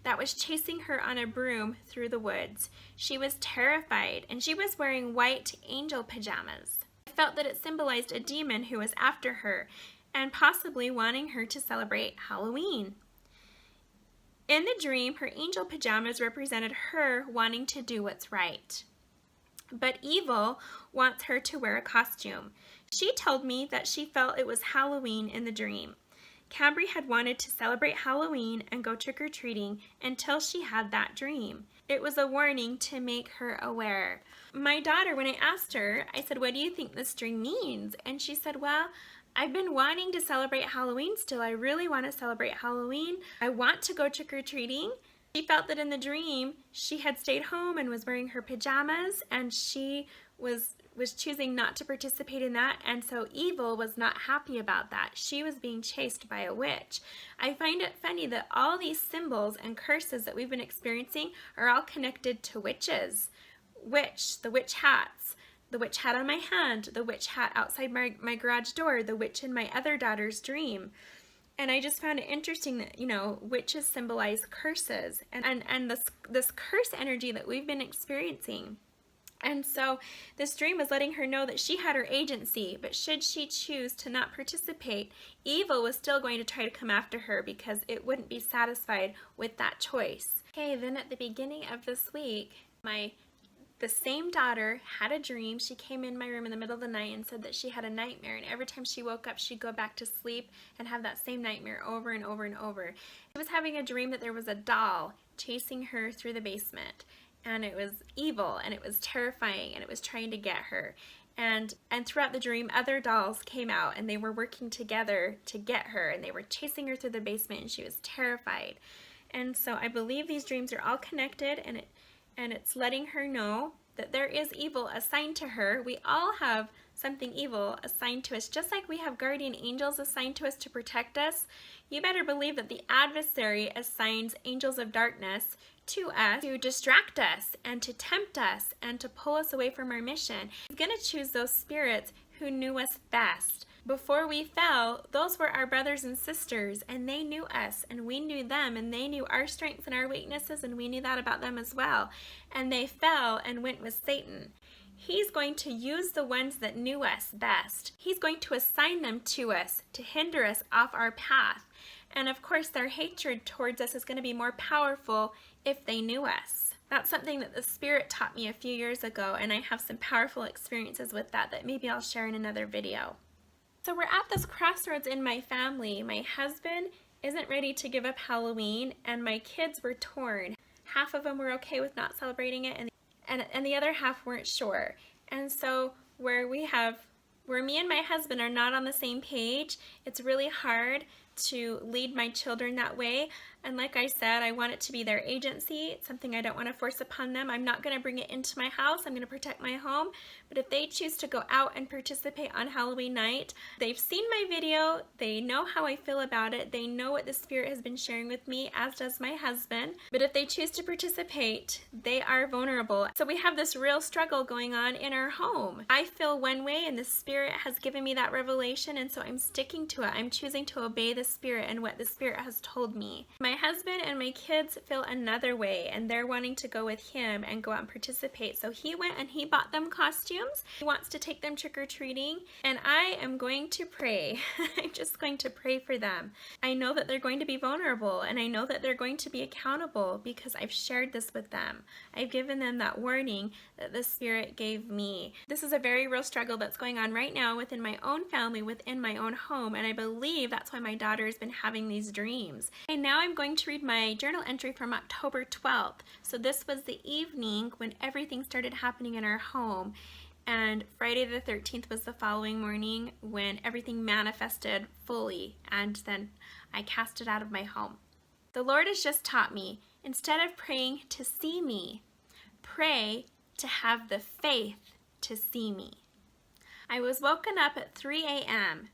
that was chasing her on a broom through the woods. She was terrified and she was wearing white angel pajamas. I felt that it symbolized a demon who was after her and possibly wanting her to celebrate Halloween. In the dream, her angel pajamas represented her wanting to do what's right. But evil wants her to wear a costume. She told me that she felt it was Halloween in the dream. Cambry had wanted to celebrate Halloween and go trick-or-treating until she had that dream. It was a warning to make her aware. My daughter, when I asked her, I said, what do you think this dream means? And she said, well, I've been wanting to celebrate Halloween still. I really want to celebrate Halloween. I want to go trick-or-treating, She felt that in the dream she had stayed home and was wearing her pajamas, and she was choosing not to participate in that, and so evil was not happy about that. She was being chased by a witch. I find it funny that all these symbols and curses that we've been experiencing are all connected to witches. The witch hats, the witch hat on my hand, the witch hat outside my garage door, the witch in my other daughter's dream. And I just found it interesting that, you know, witches symbolize curses and this curse energy that we've been experiencing. And so this dream was letting her know that she had her agency, but should she choose to not participate, evil was still going to try to come after her because it wouldn't be satisfied with that choice. Okay, then at the beginning of this week, the same daughter had a dream. She came in my room in the middle of the night and said that she had a nightmare, and every time she woke up she'd go back to sleep and have that same nightmare over and over and over. She was having a dream that there was a doll chasing her through the basement, and it was evil and it was terrifying and it was trying to get her. And throughout the dream, other dolls came out and they were working together to get her, and they were chasing her through the basement, and she was terrified. And so I believe these dreams are all connected, and it's letting her know that there is evil assigned to her. We all have something evil assigned to us, just like we have guardian angels assigned to us to protect us. You better believe that the adversary assigns angels of darkness to us to distract us and to tempt us and to pull us away from our mission. He's going to choose those spirits who knew us best. Before we fell, those were our brothers and sisters, and they knew us, and we knew them, and they knew our strengths and our weaknesses, and we knew that about them as well. And they fell and went with Satan. He's going to use the ones that knew us best. He's going to assign them to us to hinder us off our path. And of course, their hatred towards us is going to be more powerful if they knew us. That's something that the Spirit taught me a few years ago, and I have some powerful experiences with that maybe I'll share in another video. So we're at this crossroads in my family. My husband isn't ready to give up Halloween, and my kids were torn. Half of them were okay with not celebrating it, and the other half weren't sure. And so where me and my husband are not on the same page, it's really hard to lead my children that way. And like I said, I want it to be their agency. It's something I don't want to force upon them. I'm not going to bring it into my house. I'm going to protect my home. But if they choose to go out and participate on Halloween night, they've seen my video. They know how I feel about it. They know what the Spirit has been sharing with me, as does my husband. But if they choose to participate, they are vulnerable. So we have this real struggle going on in our home. I feel one way, and the Spirit has given me that revelation, and so I'm sticking to it. I'm choosing to obey the Spirit and what the Spirit has told me. My husband and my kids feel another way, and they're wanting to go with him and go out and participate. So he went and he bought them costumes. He wants to take them trick-or-treating, and I am going to pray. I'm just going to pray for them. I know that they're going to be vulnerable, and I know that they're going to be accountable because I've shared this with them. I've given them that warning that the Spirit gave me. This is a very real struggle that's going on right now within my own family, within my own home, and I believe that's why my daughter has been having these dreams. And now I'm going to read my journal entry from October 12th. So this was the evening when everything started happening in our home, and Friday the 13th was the following morning when everything manifested fully, and then I cast it out of my home. The Lord has just taught me, instead of praying to see me, pray to have the faith to see me. I was woken up at 3 a.m.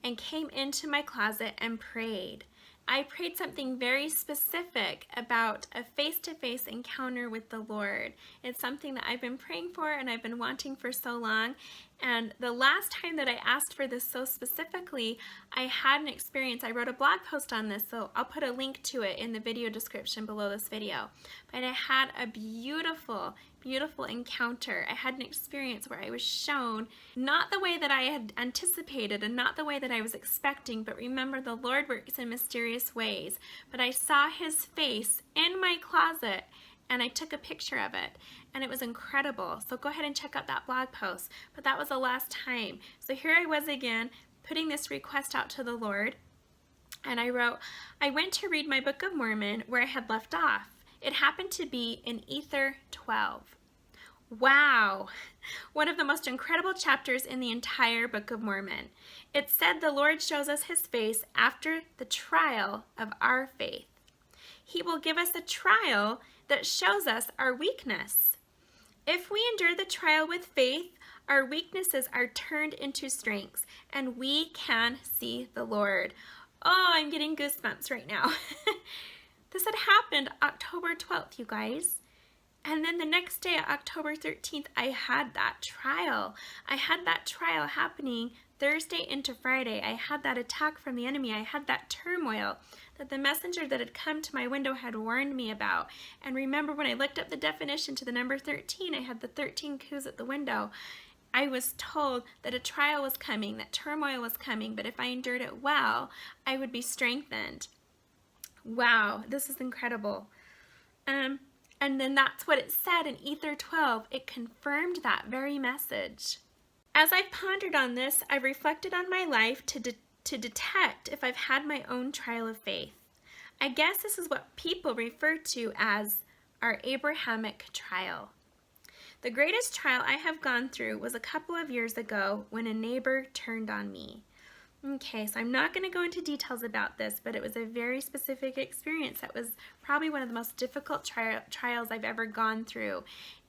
and came into my closet and prayed. I prayed something very specific about a face-to-face encounter with the Lord. It's something that I've been praying for and I've been wanting for so long. And the last time that I asked for this so specifically, I had an experience. I wrote a blog post on this, so I'll put a link to it in the video description below this video. But I had a beautiful, beautiful encounter. I had an experience where I was shown not the way that I had anticipated and not the way that I was expecting, but remember, the Lord works in mysterious ways. But I saw his face in my closet, and I took a picture of it, and it was incredible. So go ahead and check out that blog post. But that was the last time. So here I was again, putting this request out to the Lord, and I wrote, I went to read my Book of Mormon where I had left off. It happened to be in Ether 12. Wow! One of the most incredible chapters in the entire Book of Mormon. It said the Lord shows us his face after the trial of our faith. He will give us a trial that shows us our weakness. If we endure the trial with faith, our weaknesses are turned into strengths, and we can see the Lord. Oh, I'm getting goosebumps right now. This had happened October 12th, you guys. And then the next day, October 13th, I had that trial. I had that trial happening Thursday into Friday. I had that attack from the enemy. I had that turmoil that the messenger that had come to my window had warned me about. And remember, when I looked up the definition to the number 13, I had the 13 coups at the window. I was told that a trial was coming, that turmoil was coming, but if I endured it well, I would be strengthened. Wow, this is incredible. And then that's what it said in Ether 12. It confirmed that very message. As I've pondered on this, I've reflected on my life to detect if I've had my own trial of faith. I guess this is what people refer to as our Abrahamic trial. The greatest trial I have gone through was a couple of years ago when a neighbor turned on me. Okay, so I'm not going to go into details about this, but it was a very specific experience that was probably one of the most difficult trials I've ever gone through.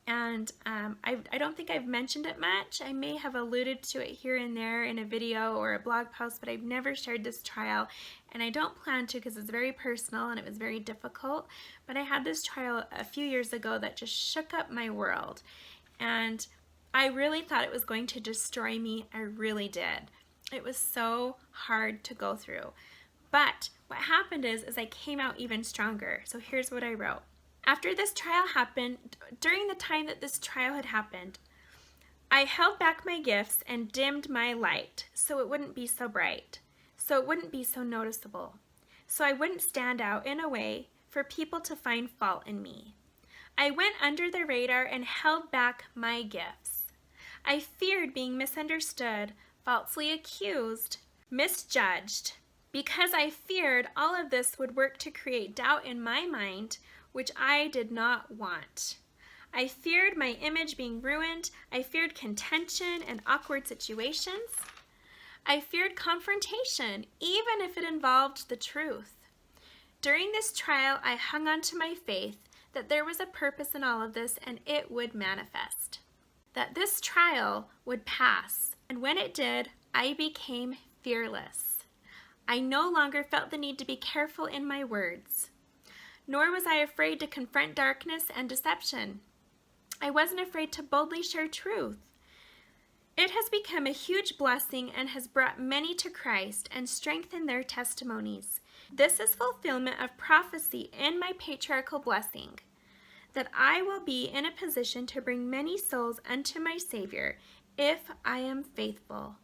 And I don't think I've mentioned it much. I may have alluded to it here and there in a video or a blog post, but I've never shared this trial. And I don't plan to because it's very personal and it was very difficult. But I had this trial a few years ago that just shook up my world. And I really thought it was going to destroy me. I really did. It was so hard to go through. But what happened is I came out even stronger. So here's what I wrote. After this trial happened, during the time that this trial had happened, I held back my gifts and dimmed my light so it wouldn't be so bright, so it wouldn't be so noticeable, so I wouldn't stand out in a way for people to find fault in me. I went under the radar and held back my gifts. I feared being misunderstood, falsely accused, misjudged, because I feared all of this would work to create doubt in my mind, which I did not want. I feared my image being ruined. I feared contention and awkward situations. I feared confrontation, even if it involved the truth. During this trial, I hung on to my faith that there was a purpose in all of this and it would manifest, that this trial would pass. And when it did, I became fearless. I no longer felt the need to be careful in my words, nor was I afraid to confront darkness and deception. I wasn't afraid to boldly share truth. It has become a huge blessing and has brought many to Christ and strengthened their testimonies. This is fulfillment of prophecy in my patriarchal blessing, that I will be in a position to bring many souls unto my Savior if I am faithful.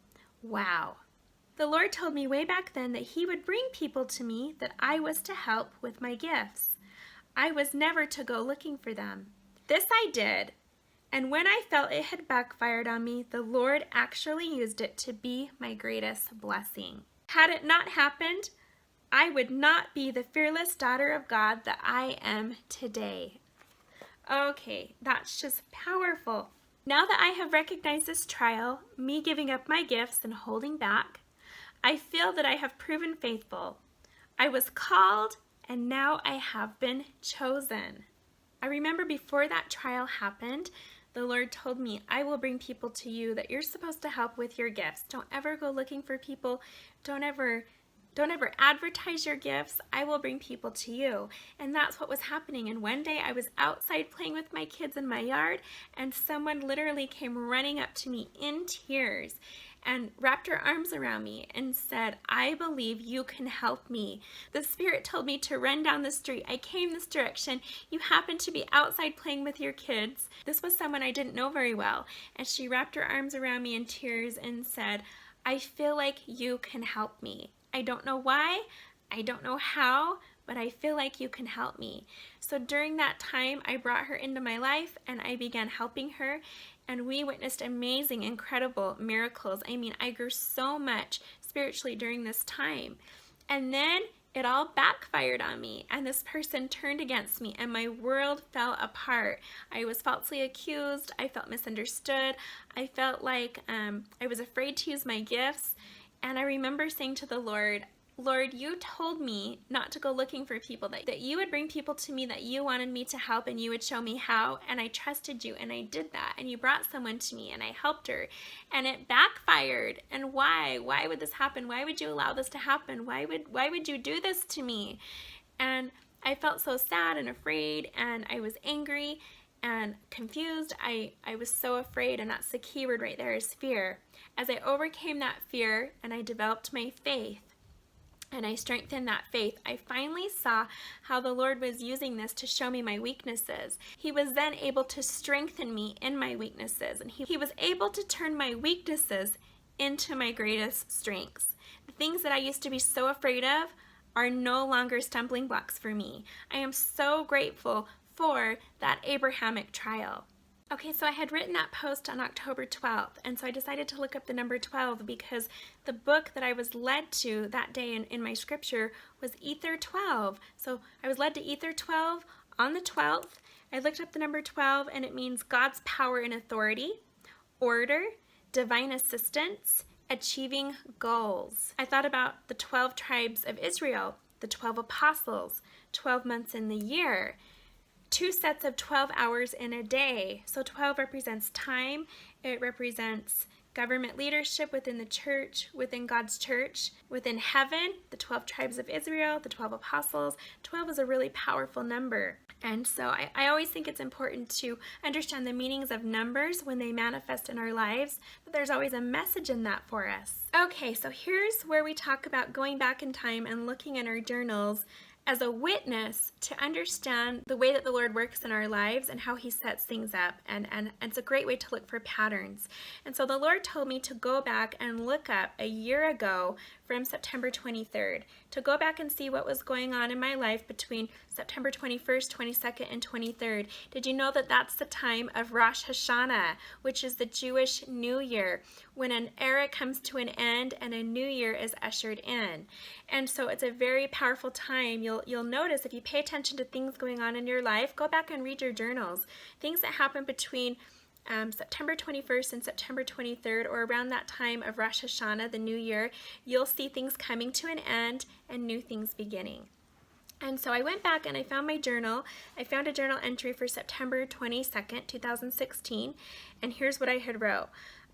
Wow. The Lord told me way back then that He would bring people to me that I was to help with my gifts. I was never to go looking for them. This I did, and when I felt it had backfired on me, the Lord actually used it to be my greatest blessing. Had it not happened, I would not be the fearless daughter of God that I am today. Okay, that's just powerful. Now that I have recognized this trial, me giving up my gifts and holding back, I feel that I have proven faithful. I was called and now I have been chosen. I remember before that trial happened, the Lord told me, I will bring people to you that you're supposed to help with your gifts. Don't ever go looking for people. Don't ever advertise your gifts. I will bring people to you. And that's what was happening. And one day I was outside playing with my kids in my yard, and someone literally came running up to me in tears and wrapped her arms around me and said, I believe you can help me. The Spirit told me to run down the street. I came this direction. You happen to be outside playing with your kids. This was someone I didn't know very well. And she wrapped her arms around me in tears and said, I feel like you can help me. I don't know why, I don't know how, but I feel like you can help me. So during that time, I brought her into my life and I began helping her, and we witnessed amazing, incredible miracles. I mean, I grew so much spiritually during this time. And then it all backfired on me, and this person turned against me and my world fell apart. I was falsely accused. I felt misunderstood. I felt like I was afraid to use my gifts. And I remember saying to the Lord, Lord, you told me not to go looking for people, that you would bring people to me that you wanted me to help, and you would show me how, and I trusted you, and I did that, and you brought someone to me, and I helped her, and it backfired. And why? Why would this happen? Why would you allow this to happen? Why would you do this to me? And I felt so sad and afraid, and I was angry and confused. I was so afraid, and that's the key word right there, is fear. As I overcame that fear and I developed my faith, and I strengthened that faith, I finally saw how the Lord was using this to show me my weaknesses. He was then able to strengthen me in my weaknesses, and he was able to turn my weaknesses into my greatest strengths. The things that I used to be so afraid of are no longer stumbling blocks for me. I am so grateful for that Abrahamic trial. Okay, so I had written that post on October 12th, and so I decided to look up the number 12 because the book that I was led to that day in my scripture was Ether 12. So I was led to Ether 12 on the 12th. I looked up the number 12, and it means God's power and authority, order, divine assistance, achieving goals. I thought about the 12 tribes of Israel, the 12 apostles, 12 months in the year, 2 sets of 12 hours in a day. So 12 represents time. It represents government leadership within the church, within God's church, within heaven, the 12 tribes of Israel, the 12 apostles. 12 is a really powerful number. And so I always think it's important to understand the meanings of numbers when they manifest in our lives, but there's always a message in that for us. Okay, so here's where we talk about going back in time and looking in our journals as a witness to understand the way that the Lord works in our lives and how he sets things up. And it's a great way to look for patterns. And so the Lord told me to go back and look up a year ago from September 23rd, to go back and see what was going on in my life between September 21st, 22nd, and 23rd. Did you know that that's the time of Rosh Hashanah, which is the Jewish New Year, when an era comes to an end and a new year is ushered in? And so it's a very powerful time. You'll notice if you pay attention to things going on in your life, go back and read your journals. Things that happen between September 21st and September 23rd, or around that time of Rosh Hashanah, the new year, you'll see things coming to an end and new things beginning. And so I went back and I found my journal. I found a journal entry for September 22nd, 2016, and here's what I had wrote.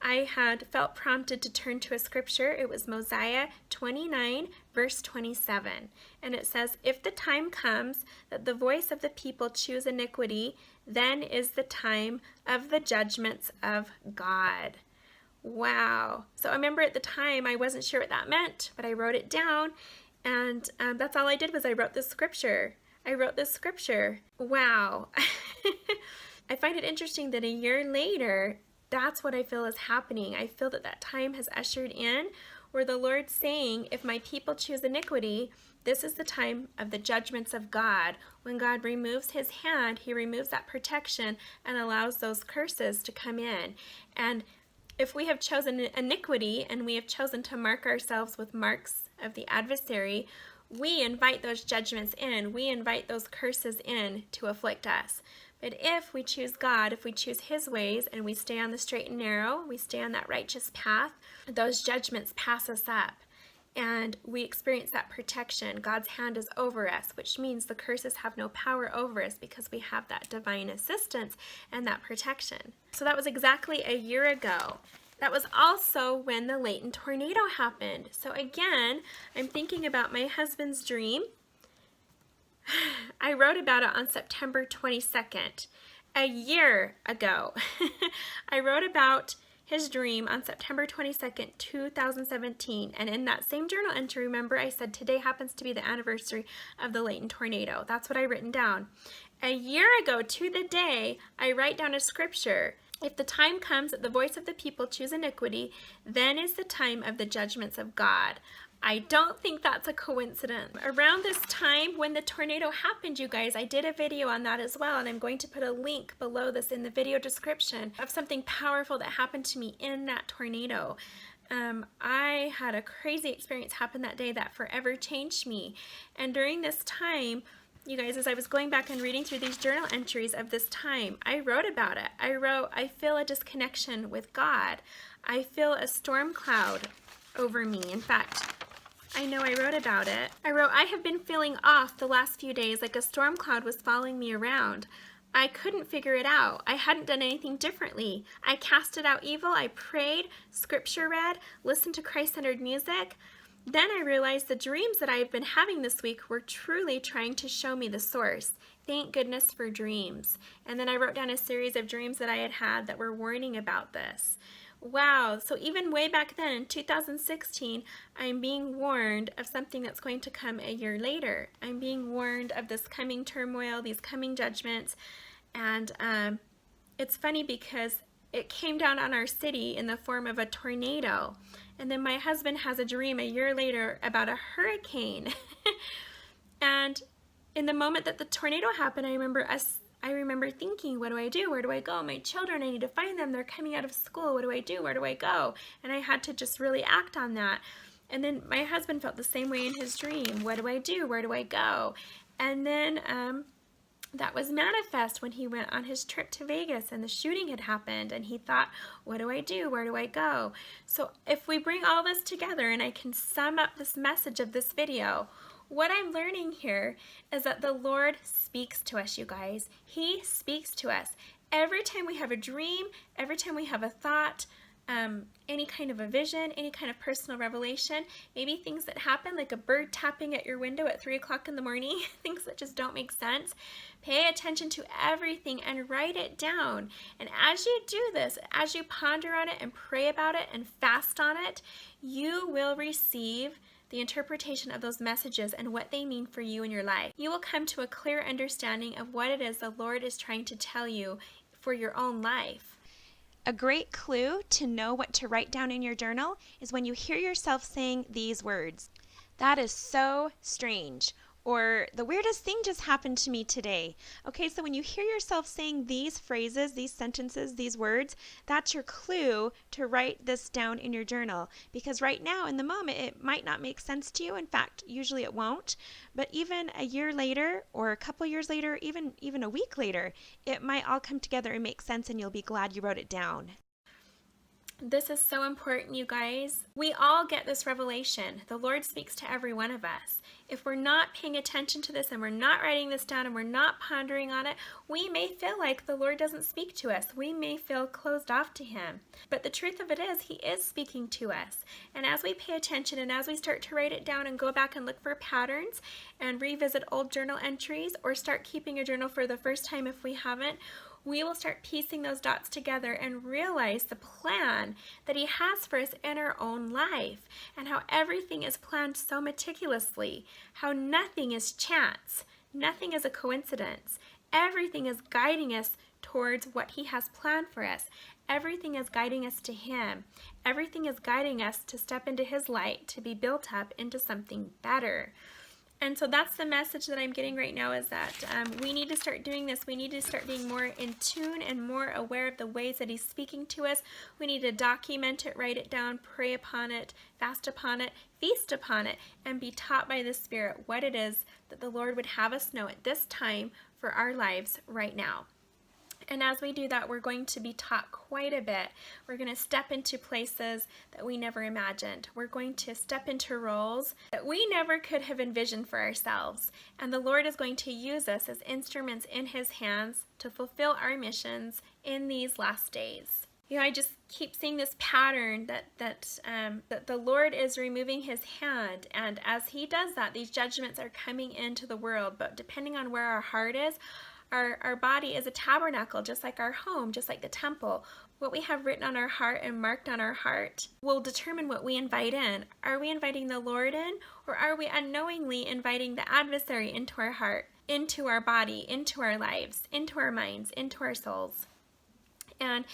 I had felt prompted to turn to a scripture. It was Mosiah 29, verse 27. And it says, "If the time comes that the voice of the people choose iniquity, then is the time of the judgments of God." Wow. So I remember at the time I wasn't sure what that meant, but I wrote it down, and that's all I did was I wrote this scripture. I wrote this scripture. Wow. I find it interesting that a year later, that's what I feel is happening. I feel that that time has ushered in where the Lord's saying, if my people choose iniquity, this is the time of the judgments of God. When God removes his hand, he removes that protection and allows those curses to come in. And if we have chosen iniquity and we have chosen to mark ourselves with marks of the adversary, we invite those judgments in. We invite those curses in to afflict us. But if we choose God, if we choose his ways and we stay on the straight and narrow, we stay on that righteous path, those judgments pass us up and we experience that protection. God's hand is over us, which means the curses have no power over us because we have that divine assistance and that protection. So that was exactly a year ago. That was also when the Layton tornado happened. So again, I'm thinking about my husband's dream. I wrote about it on September 22nd, a year ago. I wrote about his dream on September 22nd, 2017. And in that same journal entry, remember I said today happens to be the anniversary of the Layton tornado. That's what I written down. A year ago to the day, I write down a scripture. If the time comes that the voice of the people choose iniquity, then is the time of the judgments of God. I don't think that's a coincidence. Around this time when the tornado happened, you guys, I did a video on that as well, and I'm going to put a link below this in the video description of something powerful that happened to me in that tornado. I had a crazy experience happen that day that forever changed me. And during this time, you guys, as I was going back and reading through these journal entries of this time, I wrote about it. I wrote, I feel a disconnection with God. I feel a storm cloud over me. In fact, I know I wrote about it. I wrote, I have been feeling off the last few days like a storm cloud was following me around. I couldn't figure it out. I hadn't done anything differently. I casted out evil, I prayed, scripture read, listened to Christ-centered music. Then I realized the dreams that I've been having this week were truly trying to show me the source. Thank goodness for dreams. And then I wrote down a series of dreams that I had had that were warning about this. Wow, so even way back then in 2016, I'm being warned of something that's going to come a year later. I'm being warned of this coming turmoil, these coming judgments, and it's funny because it came down on our city in the form of a tornado. And then my husband has a dream a year later about a hurricane. And in the moment that the tornado happened, I remember thinking, what do I do? Where do I go? My children, I need to find them. They're coming out of school. What do I do? Where do I go? And I had to just really act on that. And then my husband felt the same way in his dream. What do I do? Where do I go? And then that was manifest when he went on his trip to Vegas and the shooting had happened and he thought, what do I do? Where do I go? So if we bring all this together and I can sum up this message of this video, what I'm learning here is that the Lord speaks to us, you guys. He speaks to us. Every time we have a dream, every time we have a thought, any kind of a vision, any kind of personal revelation, maybe things that happen like a bird tapping at your window at 3 o'clock in the morning, things that just don't make sense. Pay attention to everything and write it down. And as you do this, as you ponder on it and pray about it and fast on it, you will receive the interpretation of those messages and what they mean for you in your life. You will come to a clear understanding of what it is the Lord is trying to tell you for your own life. A great clue to know what to write down in your journal is when you hear yourself saying these words. That is so strange. Or the weirdest thing just happened to me today. Okay, so when you hear yourself saying these phrases, these sentences, these words, that's your clue to write this down in your journal. Because right now, in the moment, it might not make sense to you. In fact, usually it won't. But even a year later, or a couple years later, even a week later, it might all come together and make sense and you'll be glad you wrote it down. This is so important, you guys. We all get this revelation. The Lord speaks to every one of us. If we're not paying attention to this and we're not writing this down and we're not pondering on it, we may feel like the Lord doesn't speak to us. We may feel closed off to Him. But the truth of it is, He is speaking to us. And as we pay attention and as we start to write it down and go back and look for patterns and revisit old journal entries or start keeping a journal for the first time if we haven't, we will start piecing those dots together and realize the plan that He has for us in our own life and how everything is planned so meticulously, how nothing is chance, nothing is a coincidence. Everything is guiding us towards what He has planned for us. Everything is guiding us to Him. Everything is guiding us to step into His light, to be built up into something better. And so that's the message that I'm getting right now, is that we need to start doing this. We need to start being more in tune and more aware of the ways that He's speaking to us. We need to document it, write it down, pray upon it, fast upon it, feast upon it, and be taught by the Spirit what it is that the Lord would have us know at this time for our lives right now. And as we do that, we're going to be taught quite a bit. We're going to step into places that we never imagined. We're going to step into roles that we never could have envisioned for ourselves. And the Lord is going to use us as instruments in His hands to fulfill our missions in these last days. You know, I just keep seeing this pattern that the Lord is removing His hand, and as He does that, these judgments are coming into the world. But depending on where our heart is, our body is a tabernacle, just like our home, just like the temple. What we have written on our heart and marked on our heart will determine what we invite in. Are we inviting the Lord in, or are we unknowingly inviting the adversary into our heart, into our body, into our lives, into our minds, into our souls? And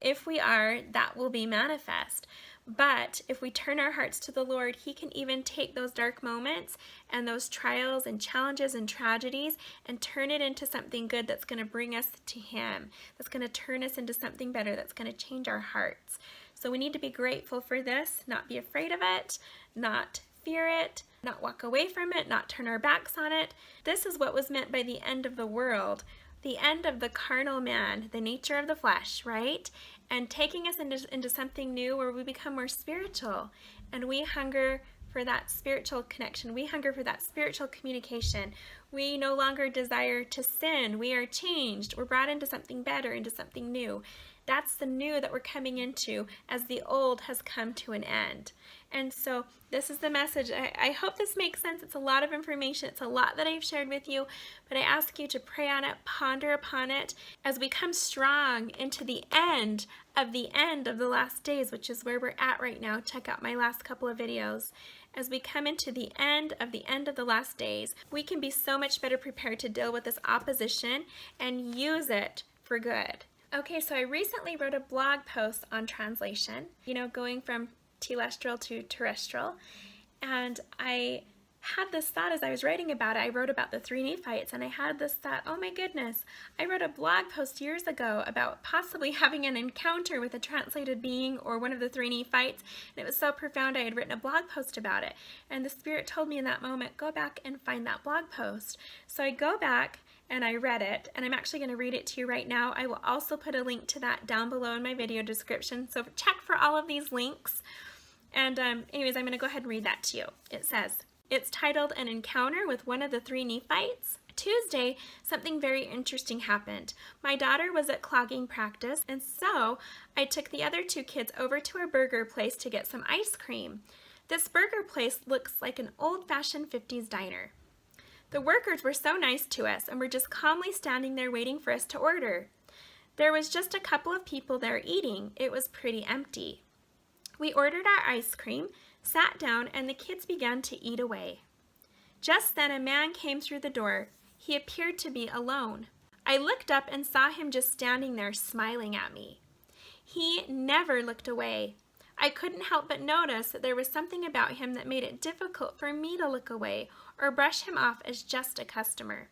if we are, that will be manifest. But if we turn our hearts to the Lord, He can even take those dark moments and those trials and challenges and tragedies and turn it into something good that's going to bring us to Him, that's going to turn us into something better, that's going to change our hearts. So we need to be grateful for this, not be afraid of it, not fear it, not walk away from it, not turn our backs on it. This is what was meant by the end of the world, the end of the carnal man, the nature of the flesh, right? And taking us into something new where we become more spiritual and we hunger for that spiritual connection. We hunger for that spiritual communication. We no longer desire to sin. We are changed. We're brought into something better, into something new. That's the new that we're coming into as the old has come to an end. And so this is the message. I hope this makes sense. It's a lot of information. It's a lot that I've shared with you, but I ask you to pray on it, ponder upon it as we come strong into the end of the last days, which is where we're at right now. Check out my last couple of videos. As we come into the end of the last days, we can be so much better prepared to deal with this opposition and use it for good. Okay, so I recently wrote a blog post on translation, going from telestial to terrestrial, and I had this thought as I was writing about it. I wrote about the 3 Nephites, and I had this thought, oh my goodness, I wrote a blog post years ago about possibly having an encounter with a translated being or one of the 3 Nephites, and it was so profound I had written a blog post about it, and the Spirit told me in that moment, go back and find that blog post. So I go back and I read it, and I'm actually going to read it to you right now. I will also put a link to that down below in my video description, so check for all of these links. And anyways, I'm going to go ahead and read that to you. It says, it's titled An Encounter with One of the 3 Nephites. Tuesday, something very interesting happened. My daughter was at clogging practice, and so I took the other 2 kids over to a burger place to get some ice cream. This burger place looks like an old-fashioned 50s diner. The workers were so nice to us and were just calmly standing there waiting for us to order. There was just a couple of people there eating. It was pretty empty. We ordered our ice cream, sat down, and the kids began to eat away. Just then a man came through the door. He appeared to be alone. I looked up and saw him just standing there smiling at me. He never looked away. I couldn't help but notice that there was something about him that made it difficult for me to look away or brush him off as just a customer.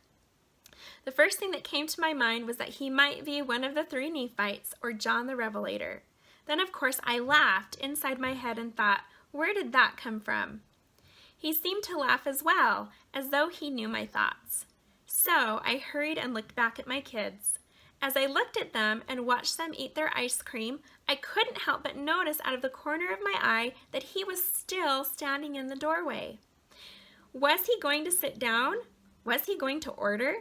The first thing that came to my mind was that he might be one of the 3 Nephites or John the Revelator. Then, of course, I laughed inside my head and thought, where did that come from? He seemed to laugh as well, as though he knew my thoughts. So I hurried and looked back at my kids. As I looked at them and watched them eat their ice cream, I couldn't help but notice out of the corner of my eye that he was still standing in the doorway. Was he going to sit down? Was he going to order?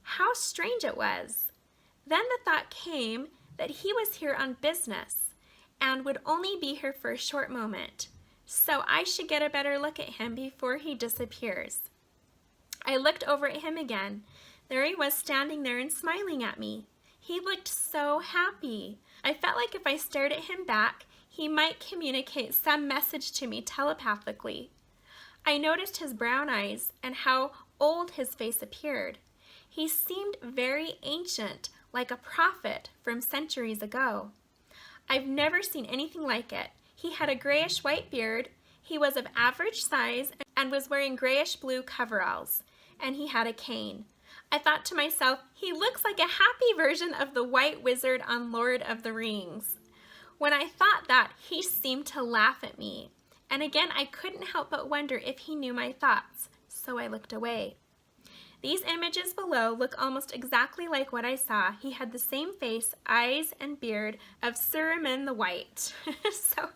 How strange it was. Then the thought came that he was here on business and would only be here for a short moment, so I should get a better look at him before he disappears. I looked over at him again. There he was standing there and smiling at me. He looked so happy. I felt like if I stared at him back, he might communicate some message to me telepathically. I noticed his brown eyes and how old his face appeared. He seemed very ancient, like a prophet from centuries ago. I've never seen anything like it. He had a grayish-white beard, he was of average size, and was wearing grayish-blue coveralls, and he had a cane. I thought to myself, he looks like a happy version of the White Wizard on Lord of the Rings. When I thought that, he seemed to laugh at me. And again, I couldn't help but wonder if he knew my thoughts, so I looked away. These images below look almost exactly like what I saw. He had the same face, eyes, and beard of Saruman the White. So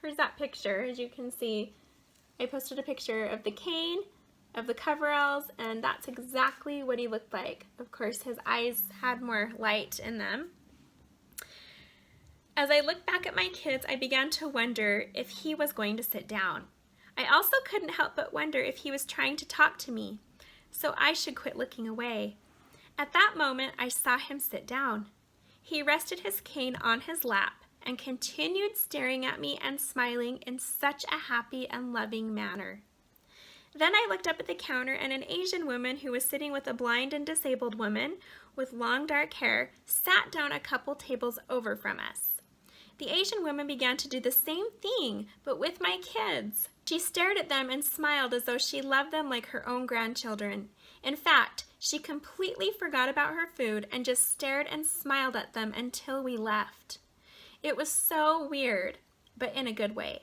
here's that picture. As you can see, I posted a picture of the cane, of the coveralls, and that's exactly what he looked like. Of course, his eyes had more light in them. As I looked back at my kids, I began to wonder if he was going to sit down. I also couldn't help but wonder if he was trying to talk to me, so I should quit looking away. At that moment, I saw him sit down. He rested his cane on his lap and continued staring at me and smiling in such a happy and loving manner. Then I looked up at the counter, and an Asian woman who was sitting with a blind and disabled woman with long dark hair sat down a couple tables over from us. The Asian woman began to do the same thing, but with my kids. She stared at them and smiled as though she loved them like her own grandchildren. In fact, she completely forgot about her food and just stared and smiled at them until we left. It was so weird, but in a good way.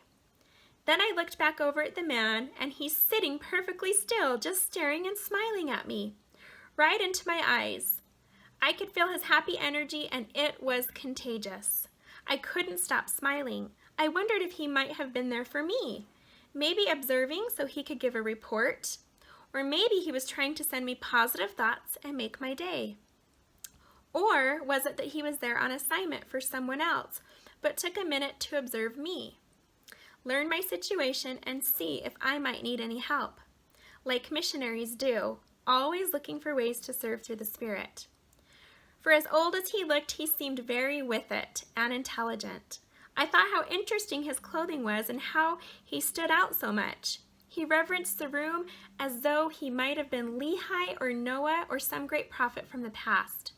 Then I looked back over at the man, and he's sitting perfectly still, just staring and smiling at me, right into my eyes. I could feel his happy energy, and it was contagious. I couldn't stop smiling. I wondered if he might have been there for me. Maybe observing so he could give a report, or maybe he was trying to send me positive thoughts and make my day. Or was it that he was there on assignment for someone else, but took a minute to observe me, learn my situation, and see if I might need any help, like missionaries do, always looking for ways to serve through the Spirit. For as old as he looked, he seemed very with it and intelligent. I thought how interesting his clothing was and how he stood out so much. He reverenced the room as though he might have been Lehi or Noah or some great prophet from the past.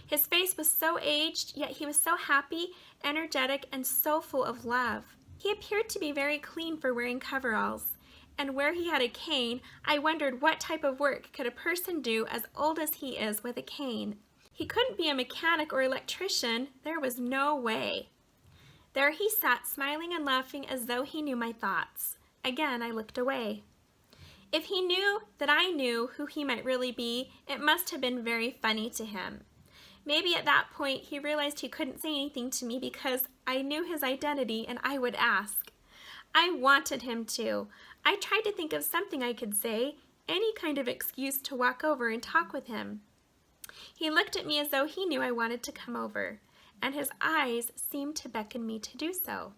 His face was so aged, yet he was so happy, energetic, and so full of love. He appeared to be very clean for wearing coveralls, and where he had a cane, I wondered what type of work could a person do as old as he is with a cane. He couldn't be a mechanic or electrician. There was no way. There he sat, smiling and laughing as though he knew my thoughts. Again, I looked away. If he knew that I knew who he might really be, it must have been very funny to him. Maybe at that point he realized he couldn't say anything to me because I knew his identity and I would ask. I wanted him to. I tried to think of something I could say, any kind of excuse to walk over and talk with him. He looked at me as though he knew I wanted to come over, and his eyes seemed to beckon me to do so.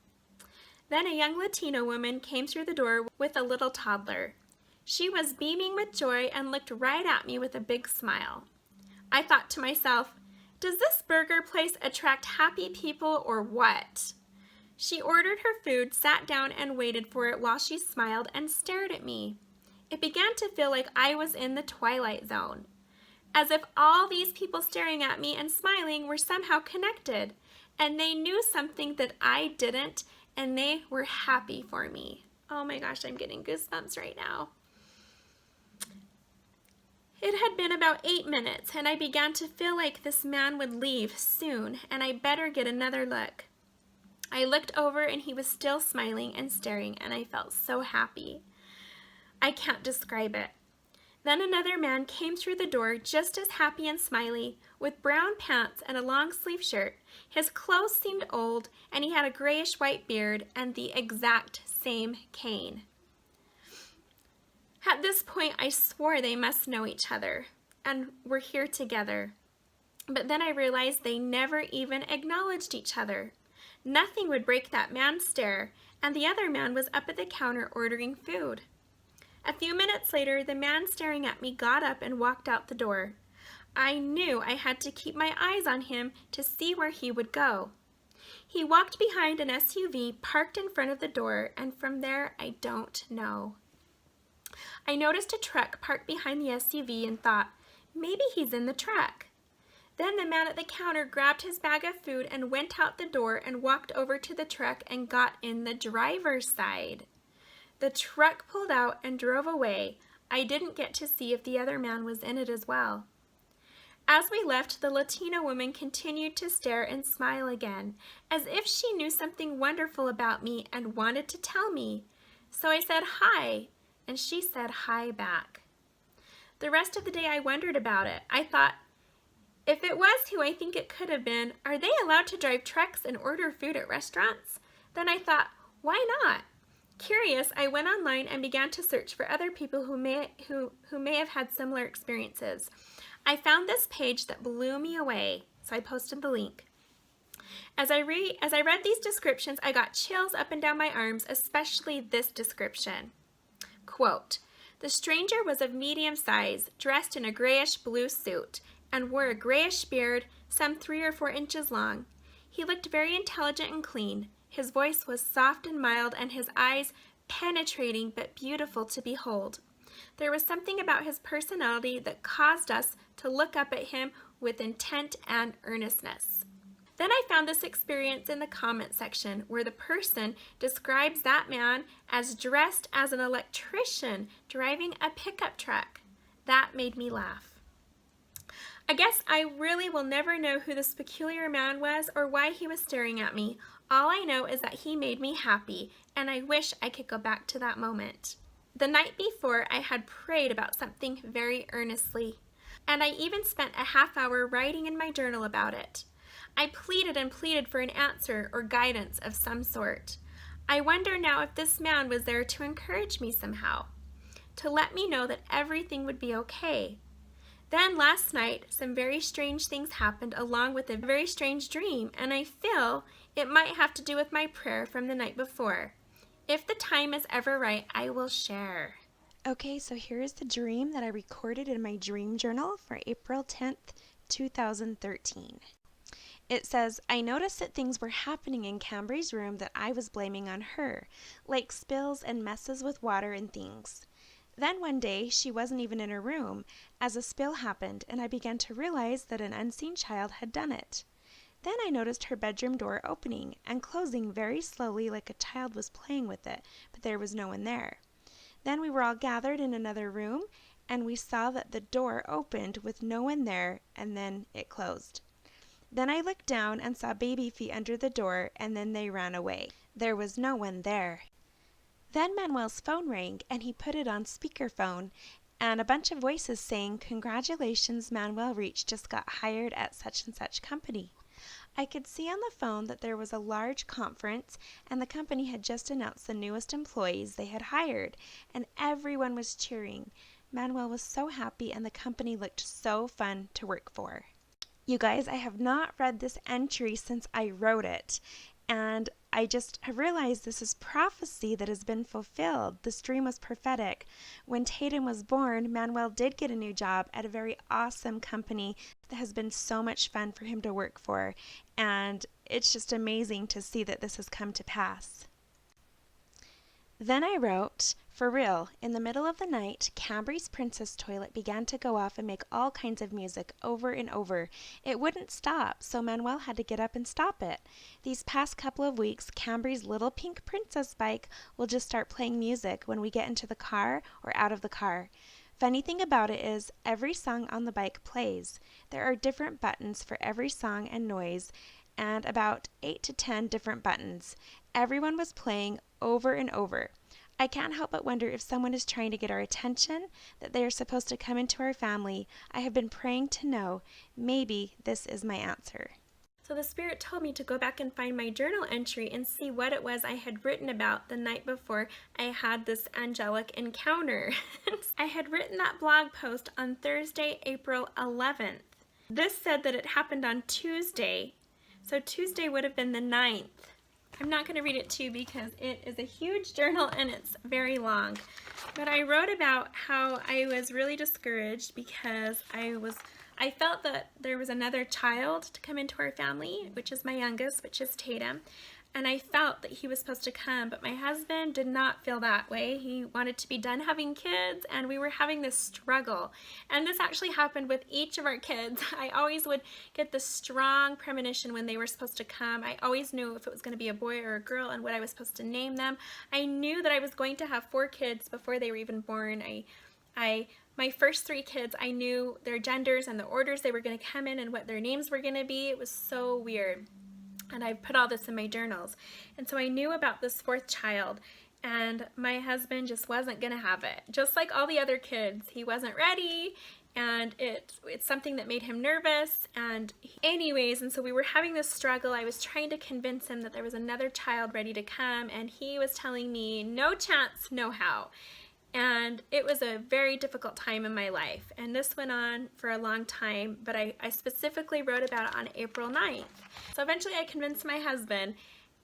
Then a young Latino woman came through the door with a little toddler. She was beaming with joy and looked right at me with a big smile. I thought to myself, does this burger place attract happy people or what? She ordered her food, sat down, and waited for it while she smiled and stared at me. It began to feel like I was in the Twilight Zone, as if all these people staring at me and smiling were somehow connected, and they knew something that I didn't, and they were happy for me. Oh my gosh, I'm getting goosebumps right now. It had been about 8 minutes, and I began to feel like this man would leave soon, and I better get another look. I looked over, and he was still smiling and staring, and I felt so happy. I can't describe it. Then another man came through the door just as happy and smiley, with brown pants and a long-sleeve shirt. His clothes seemed old, and he had a grayish-white beard and the exact same cane. At this point, I swore they must know each other and were here together. But then I realized they never even acknowledged each other. Nothing would break that man's stare, and the other man was up at the counter ordering food. A few minutes later, the man staring at me got up and walked out the door. I knew I had to keep my eyes on him to see where he would go. He walked behind an SUV parked in front of the door, and from there, I don't know. I noticed a truck parked behind the SUV and thought, maybe he's in the truck. Then the man at the counter grabbed his bag of food and went out the door and walked over to the truck and got in the driver's side. The truck pulled out and drove away. I didn't get to see if the other man was in it as well. As we left, the Latina woman continued to stare and smile again, as if she knew something wonderful about me and wanted to tell me. So I said hi, and she said hi back. The rest of the day I wondered about it. I thought, if it was who I think it could have been, are they allowed to drive trucks and order food at restaurants? Then I thought, why not? Curious, I went online and began to search for other people who may have had similar experiences. I found this page that blew me away, so I posted the link. As I read these descriptions, I got chills up and down my arms, especially this description. Quote, the stranger was of medium size, dressed in a grayish-blue suit, and wore a grayish beard, some 3 or 4 inches long. He looked very intelligent and clean. His voice was soft and mild, and his eyes penetrating but beautiful to behold. There was something about his personality that caused us to look up at him with intent and earnestness. Then I found this experience in the comment section where the person describes that man as dressed as an electrician driving a pickup truck. That made me laugh. I guess I really will never know who this peculiar man was or why he was staring at me. All I know is that he made me happy, and I wish I could go back to that moment. The night before, I had prayed about something very earnestly, and I even spent a half hour writing in my journal about it. I pleaded and pleaded for an answer or guidance of some sort. I wonder now if this man was there to encourage me somehow, to let me know that everything would be okay. Then last night, some very strange things happened along with a very strange dream, and I feel it might have to do with my prayer from the night before. If the time is ever right, I will share.
Okay, so here is the dream that I recorded in my dream journal for April 10th, 2013. It says, I noticed that things were happening in Cambry's room that I was blaming on her, like spills and messes with water and things. Then one day, she wasn't even in her room, as a spill happened, and I began to realize that an unseen child had done it. Then I noticed her bedroom door opening and closing very slowly like a child was playing with it, but there was no one there. Then we were all gathered in another room, and we saw that the door opened with no one there, and then it closed. Then I looked down and saw baby feet under the door, and then they ran away. There was no one there. Then Manuel's phone rang, and he put it on speakerphone, and a bunch of voices saying, Congratulations, Manuel Reach just got hired at such and such company. I could see on the phone that there was a large conference, and the company had just announced the newest employees they had hired, and everyone was cheering. Manuel was so happy, and the company looked so fun to work for. You guys, I have not read this entry since I wrote it, and I just have realized this is prophecy that has been fulfilled. This dream was prophetic. When Tatum was born, Manuel did get a new job at a very awesome company that has been so much fun for him to work for, and it's just amazing to see that this has come to pass. Then I wrote, for real, in the middle of the night, Cambry's princess toilet began to go off and make all kinds of music over and over. It wouldn't stop, so Manuel had to get up and stop it. These past couple of weeks, Cambry's little pink princess bike will just start playing music when we get into the car or out of the car. Funny thing about it is, every song on the bike plays. There are different buttons for every song and noise, and about 8 to 10 different buttons. Everyone was playing over and over. I can't help but wonder if someone is trying to get our attention, that they are supposed to come into our family. I have been praying to know. Maybe this is my answer.
So the Spirit told me to go back and find my journal entry and see what it was I had written about the night before I had this angelic encounter. I had written that blog post on Thursday, April 11th. This said that it happened on Tuesday, so Tuesday would have been the 9th. I'm not going to read it to you because it is a huge journal and it's very long. But I wrote about how I was really discouraged because I felt that there was another child to come into our family, which is my youngest, which is Tatum. And I felt that he was supposed to come, but my husband did not feel that way. He wanted to be done having kids, and we were having this struggle. And this actually happened with each of our kids. I always would get this strong premonition when they were supposed to come. I always knew if it was going to be a boy or a girl and what I was supposed to name them. I knew that I was going to have 4 kids before they were even born. My first 3 kids, I knew their genders and the orders they were going to come in and what their names were going to be. It was so weird. And I put all this in my journals. And so I knew about this 4th child, and my husband just wasn't going to have it. Just like all the other kids, he wasn't ready, and it's something that made him nervous. And so we were having this struggle. I was trying to convince him that there was another child ready to come, and he was telling me, no chance, no how. And it was a very difficult time in my life. And this went on for a long time, but I specifically wrote about it on April 9th. So eventually I convinced my husband,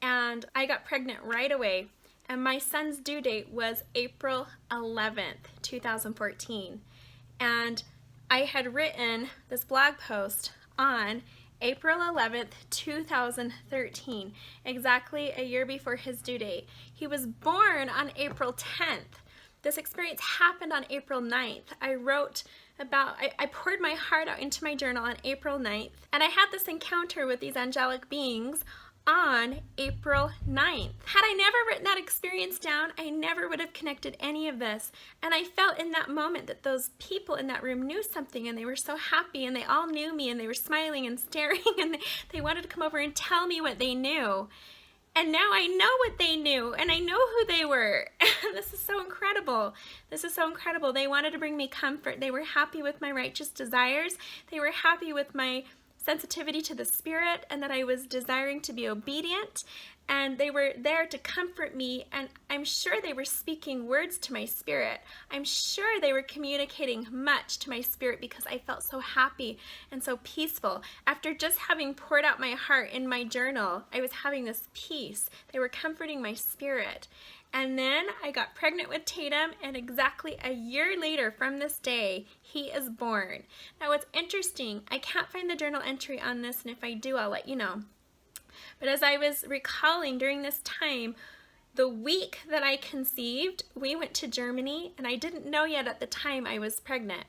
and I got pregnant right away. And my son's due date was April 11th, 2014. And I had written this blog post on April 11th, 2013, exactly a year before his due date. He was born on April 10th. This experience happened on April 9th. I poured my heart out into my journal on April 9th, and I had this encounter with these angelic beings on April 9th. Had I never written that experience down, I never would have connected any of this. And I felt in that moment that those people in that room knew something, and they were so happy, and they all knew me, and they were smiling and staring, and they wanted to come over and tell me what they knew. And now I know what they knew, and I know who they were. This is so incredible. This is so incredible. They wanted to bring me comfort. They were happy with my righteous desires. They were happy with my sensitivity to the Spirit and that I was desiring to be obedient. And they were there to comfort me, and I'm sure they were speaking words to my spirit. I'm sure they were communicating much to my spirit because I felt so happy and so peaceful. After just having poured out my heart in my journal, I was having this peace. They were comforting my spirit. And then I got pregnant with Tatum, and exactly a year later from this day, he is born. Now what's interesting, I can't find the journal entry on this, and if I do, I'll let you know. But as I was recalling during this time, the week that I conceived, we went to Germany, and I didn't know yet at the time I was pregnant.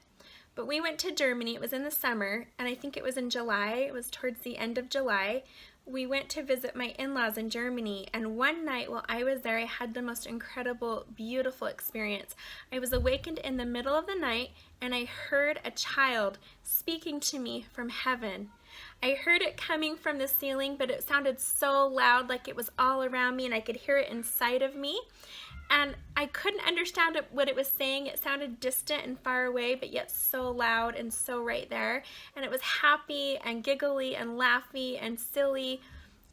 But we went to Germany, it was in the summer, and I think it was in July, it was towards the end of July. We went to visit my in-laws in Germany, and one night while I was there, I had the most incredible, beautiful experience. I was awakened in the middle of the night, and I heard a child speaking to me from heaven. I heard it coming from the ceiling, but it sounded so loud, like it was all around me, and I could hear it inside of me. And I couldn't understand what it was saying. It sounded distant and far away, but yet so loud and so right there. And it was happy and giggly and laughy and silly.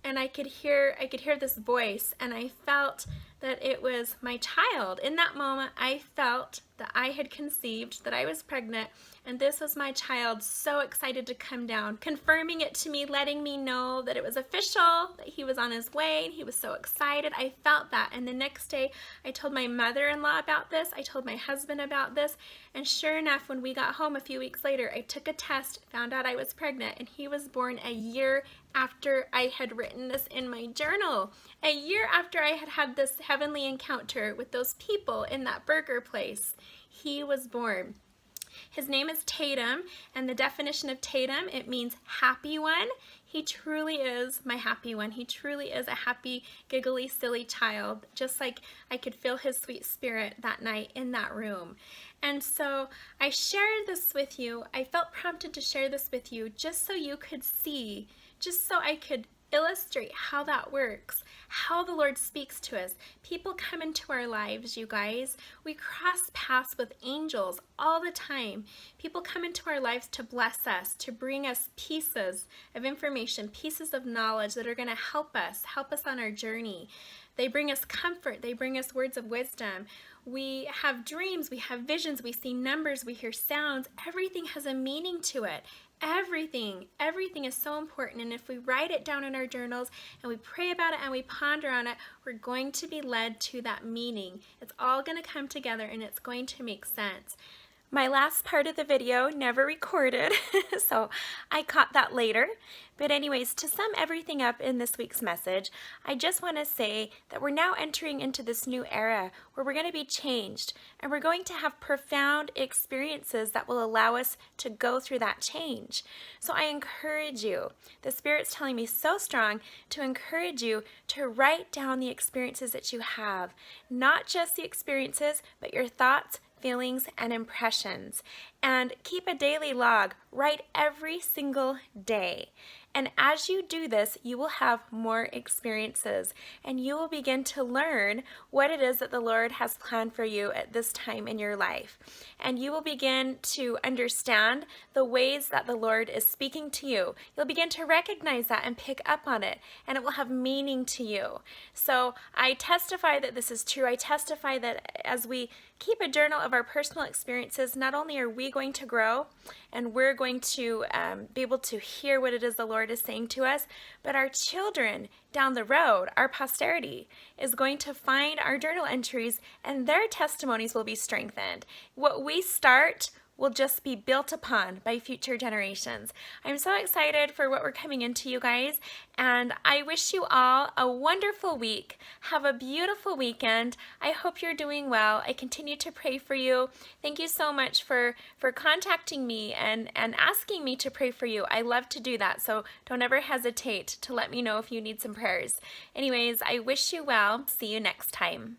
And I could hear this voice, and I felt that it was my child. In that moment, I felt that I had conceived, that I was pregnant, and this was my child, so excited to come down, confirming it to me, letting me know that it was official, that he was on his way, and he was so excited. I felt that, and the next day, I told my mother-in-law about this, I told my husband about this, and sure enough, when we got home a few weeks later, I took a test, found out I was pregnant, and he was born a year after I had written this in my journal. A year after I had had this heavenly encounter with those people in that burger place, he was born. His name is Tatum, and the definition of Tatum, it means happy one. He truly is my happy one. He truly is a happy, giggly, silly child, just like I could feel his sweet spirit that night in that room. And so I shared this with you. I felt prompted to share this with you just so you could see, just so I could illustrate how that works, how the Lord speaks to us. People come into our lives, you guys. We cross paths with angels all the time. People come into our lives to bless us, to bring us pieces of information, pieces of knowledge that are going to help us on our journey. They bring us comfort. They bring us words of wisdom. We have dreams, we have visions, we see numbers, we hear sounds. Everything has a meaning to it. Everything is so important, and if we write it down in our journals and we pray about it and we ponder on it, we're going to be led to that meaning. It's all going to come together and it's going to make sense. My last part of the video never recorded, so I caught that later. But anyways, to sum everything up in this week's message, I just want to say that we're now entering into this new era where we're going to be changed, and we're going to have profound experiences that will allow us to go through that change. So I encourage you, the Spirit's telling me so strong to encourage you to write down the experiences that you have, not just the experiences, but your thoughts, feelings, and impressions. And keep a daily log. Write every single day. And as you do this, you will have more experiences, and you will begin to learn what it is that the Lord has planned for you at this time in your life. And you will begin to understand the ways that the Lord is speaking to you. You'll begin to recognize that and pick up on it, and it will have meaning to you. So I testify that this is true. I testify that as we keep a journal of our personal experiences, not only are we going to grow, and we're going to be able to hear what it is the Lord is saying to us, but our children down the road, our posterity, is going to find our journal entries, and their testimonies will be strengthened. What we start will just be built upon by future generations. I'm so excited for what we're coming into, you guys, and I wish you all a wonderful week. Have a beautiful weekend. I hope you're doing well. I continue to pray for you. Thank you so much for contacting me and asking me to pray for you. I love to do that, so don't ever hesitate to let me know if you need some prayers. Anyways, I wish you well. See you next time.